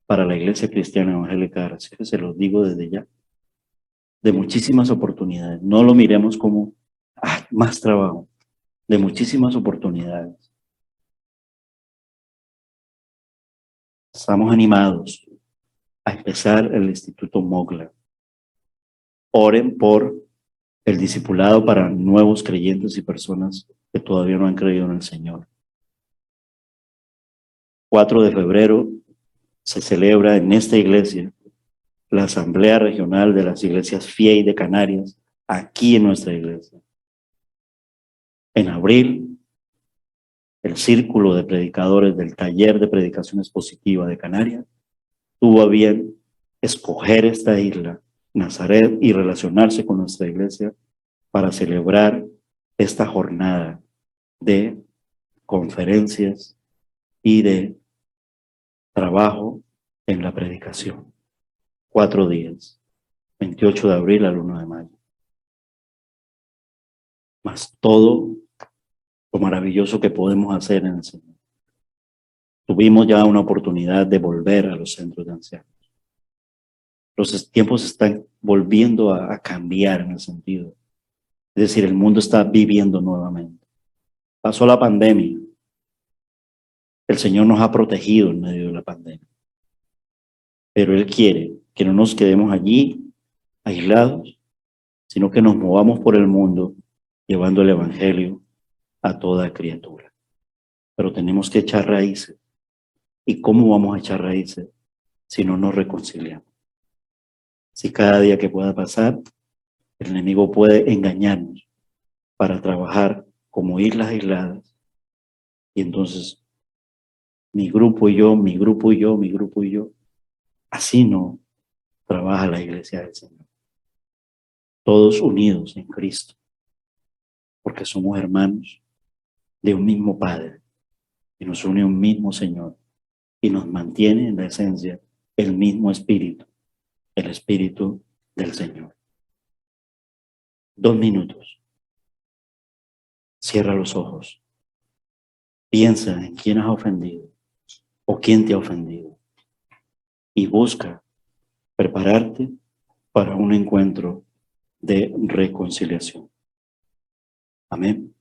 para la Iglesia Cristiana Evangélica de Arrecife, se los digo desde ya, de muchísimas oportunidades. No lo miremos como más trabajo, de muchísimas oportunidades. Estamos animados a empezar el Instituto Mogla. Oren por el discipulado para nuevos creyentes y personas que todavía no han creído en el Señor. 4 de febrero se celebra en esta iglesia la Asamblea Regional de las Iglesias FIEI de Canarias, aquí en nuestra iglesia. En abril, el Círculo de Predicadores del Taller de Predicaciones Positivas de Canarias tuvo a bien escoger esta isla, Nazaret, y relacionarse con nuestra iglesia para celebrar esta jornada de conferencias y de trabajo en la predicación. 4 días, 28 de abril al 1 de mayo. Más todo lo maravilloso que podemos hacer en el Señor. Tuvimos ya una oportunidad de volver a los centros de ancianos. Los tiempos están volviendo a cambiar en el sentido. Es decir, el mundo está viviendo nuevamente. Pasó la pandemia. El Señor nos ha protegido en medio de la pandemia. Pero Él quiere que no nos quedemos allí aislados, sino que nos movamos por el mundo llevando el Evangelio a toda criatura. Pero tenemos que echar raíces. ¿Y cómo vamos a echar raíces si no nos reconciliamos? Si cada día que pueda pasar, el enemigo puede engañarnos para trabajar como islas aisladas. Y entonces, mi grupo y yo, mi grupo y yo, mi grupo y yo, así no trabaja la iglesia del Señor. Todos unidos en Cristo, porque somos hermanos de un mismo Padre, y nos une un mismo Señor, y nos mantiene en la esencia el mismo Espíritu, el Espíritu del Señor. 2 minutos. Cierra los ojos. Piensa en quién has ofendido o quién te ha ofendido y busca prepararte para un encuentro de reconciliación. Amén.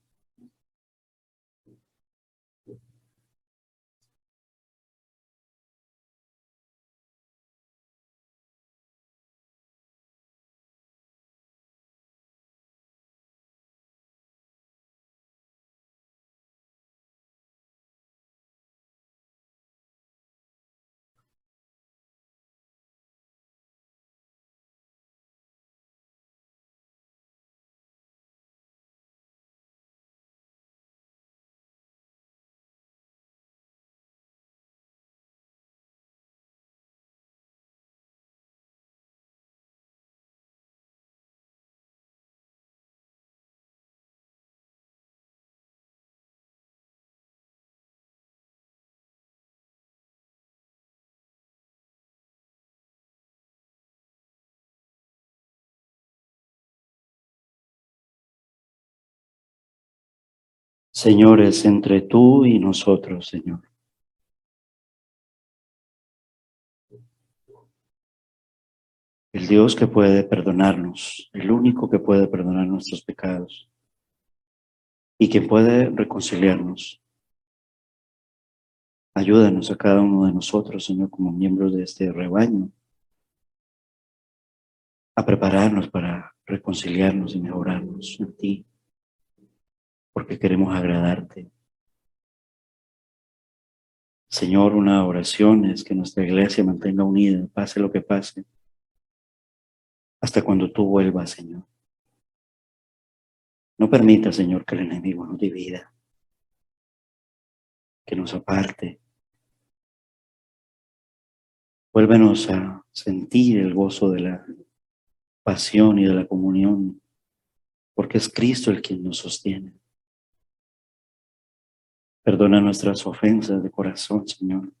señores entre tú y nosotros, Señor. El Dios que puede perdonarnos, el único que puede perdonar nuestros pecados y que puede reconciliarnos. Ayúdanos a cada uno de nosotros, Señor, como miembros de este rebaño, a prepararnos para reconciliarnos y mejorarnos en ti, porque queremos agradarte. Señor, una oración es que nuestra iglesia mantenga unida, pase lo que pase, hasta cuando tú vuelvas, Señor. No permita, Señor, que el enemigo nos divida, que nos aparte. Vuélvenos a sentir el gozo de la pasión y de la comunión, porque es Cristo el quien nos sostiene. Perdona nuestras ofensas de corazón, Señor.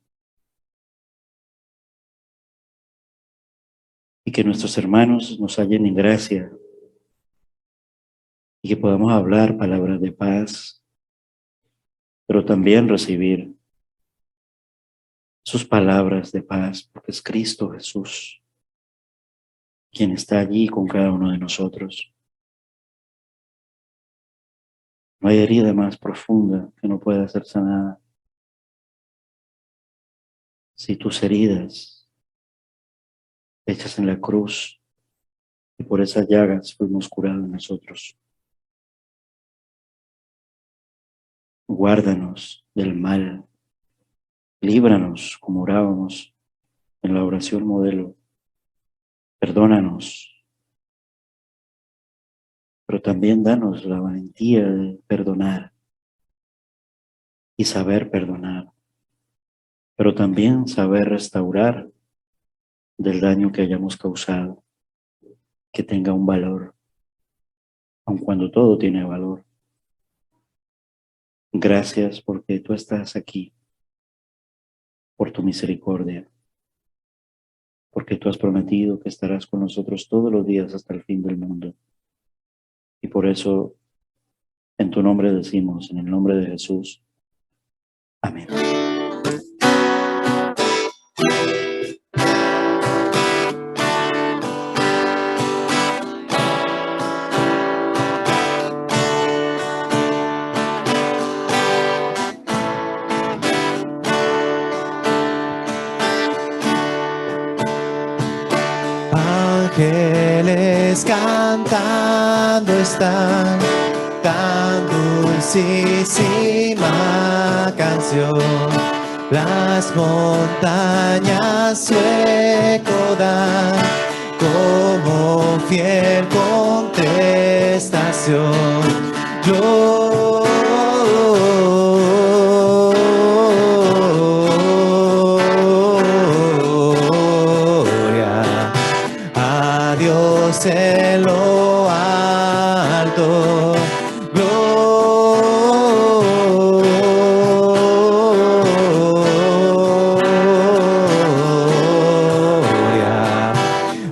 Y que nuestros hermanos nos hallen en gracia y que podamos hablar palabras de paz, pero también recibir sus palabras de paz, porque es Cristo Jesús quien está allí con cada uno de nosotros. No hay herida más profunda que no pueda ser sanada. Si tus heridas hechas en la cruz y por esas llagas fuimos curados nosotros. Guárdanos del mal, líbranos como orábamos en la oración modelo. Perdónanos, pero también danos la valentía de perdonar y saber perdonar, pero también saber restaurar del daño que hayamos causado, que tenga un valor, aun cuando todo tiene valor. Gracias porque tú estás aquí, por tu misericordia, porque tú has prometido que estarás con nosotros todos los días hasta el fin del mundo. Y por eso, en tu nombre decimos, en el nombre de Jesús, amén. Ángeles cantando están, tan dulcísima canción. Las montañas su eco dan como fiel contestación. Gloria a Dios en lo alto. Gloria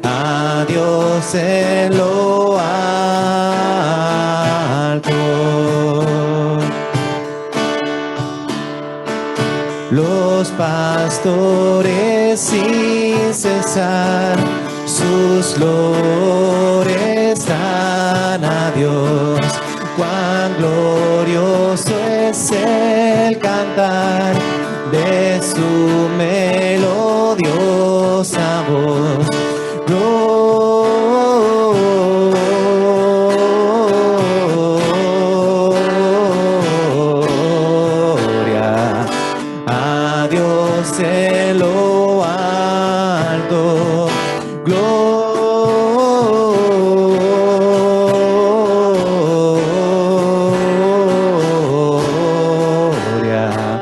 a Dios en lo alto. Los pastores sin cesar sus flores dan a Dios. Cuán glorioso es el cantar de su melodiosa voz. Gloria a Dios en lo alto. Gloria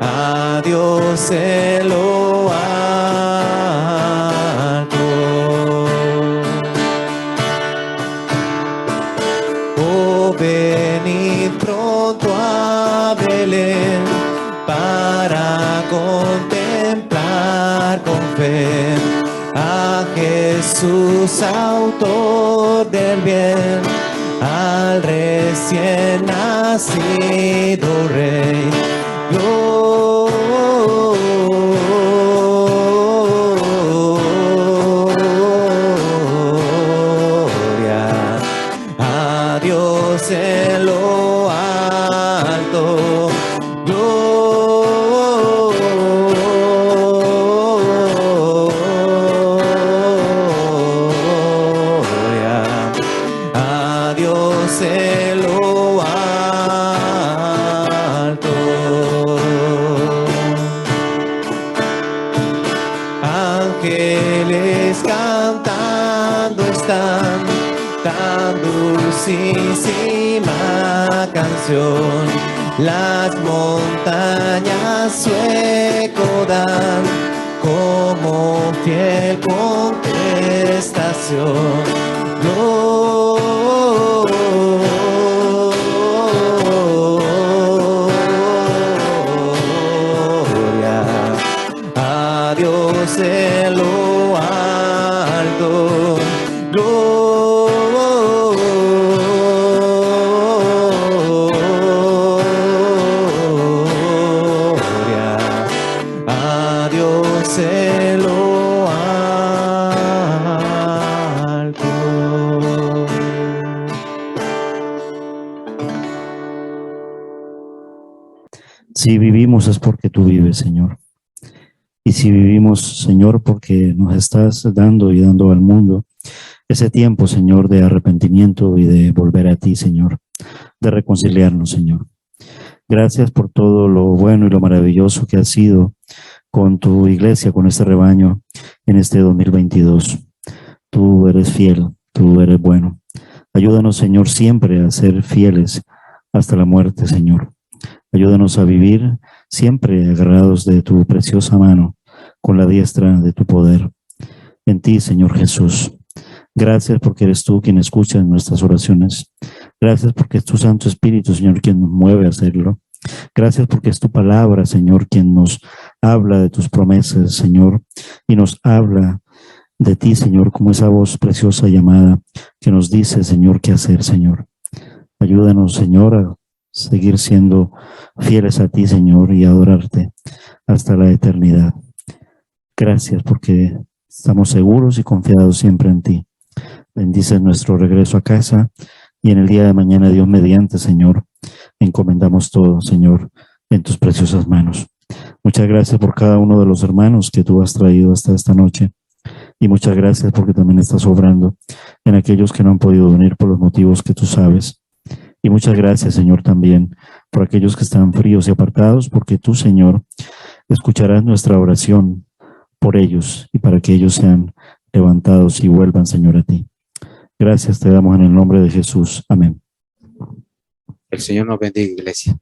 a Dios en lo alto. Oh, venid pronto a Belén para contemplar con fe a Jesús, autor del bien, al recién nacido Rey. Gloria a Dios en lo alto. Gloria a Dios en lo alto. Ángeles cantando están tan dulcísima canción. Las montañas su eco dan como fiel contestación. Gloria a Dios en lo alto. Gloria a Dios en lo alto. Si vivimos es porque tú vives, Señor. Y si vivimos, Señor, porque nos estás dando y dando al mundo ese tiempo, Señor, de arrepentimiento y de volver a ti, Señor, de reconciliarnos, Señor. Gracias por todo lo bueno y lo maravilloso que has sido con tu iglesia, con este rebaño en este 2022. Tú eres fiel, tú eres bueno. Ayúdanos, Señor, siempre a ser fieles hasta la muerte, Señor. Ayúdanos a vivir siempre agarrados de tu preciosa mano, con la diestra de tu poder. En ti, Señor Jesús. Gracias porque eres tú quien escucha nuestras oraciones. Gracias porque es tu Santo Espíritu, Señor, quien nos mueve a hacerlo. Gracias porque es tu palabra, Señor, quien nos habla de tus promesas, Señor, y nos habla de ti, Señor, como esa voz preciosa llamada que nos dice, Señor, qué hacer, Señor. Ayúdanos, Señor, a seguir siendo fieles a ti, Señor, y adorarte hasta la eternidad. Gracias porque estamos seguros y confiados siempre en ti. Bendice nuestro regreso a casa y en el día de mañana, Dios mediante, Señor, encomendamos todo, Señor, en tus preciosas manos. Muchas gracias por cada uno de los hermanos que tú has traído hasta esta noche y muchas gracias porque también estás obrando en aquellos que no han podido venir por los motivos que tú sabes. Y muchas gracias, Señor, también por aquellos que están fríos y apartados, porque tú, Señor, escucharás nuestra oración por ellos y para que ellos sean levantados y vuelvan, Señor, a ti. Gracias te damos en el nombre de Jesús. Amén. El Señor nos bendiga, iglesia.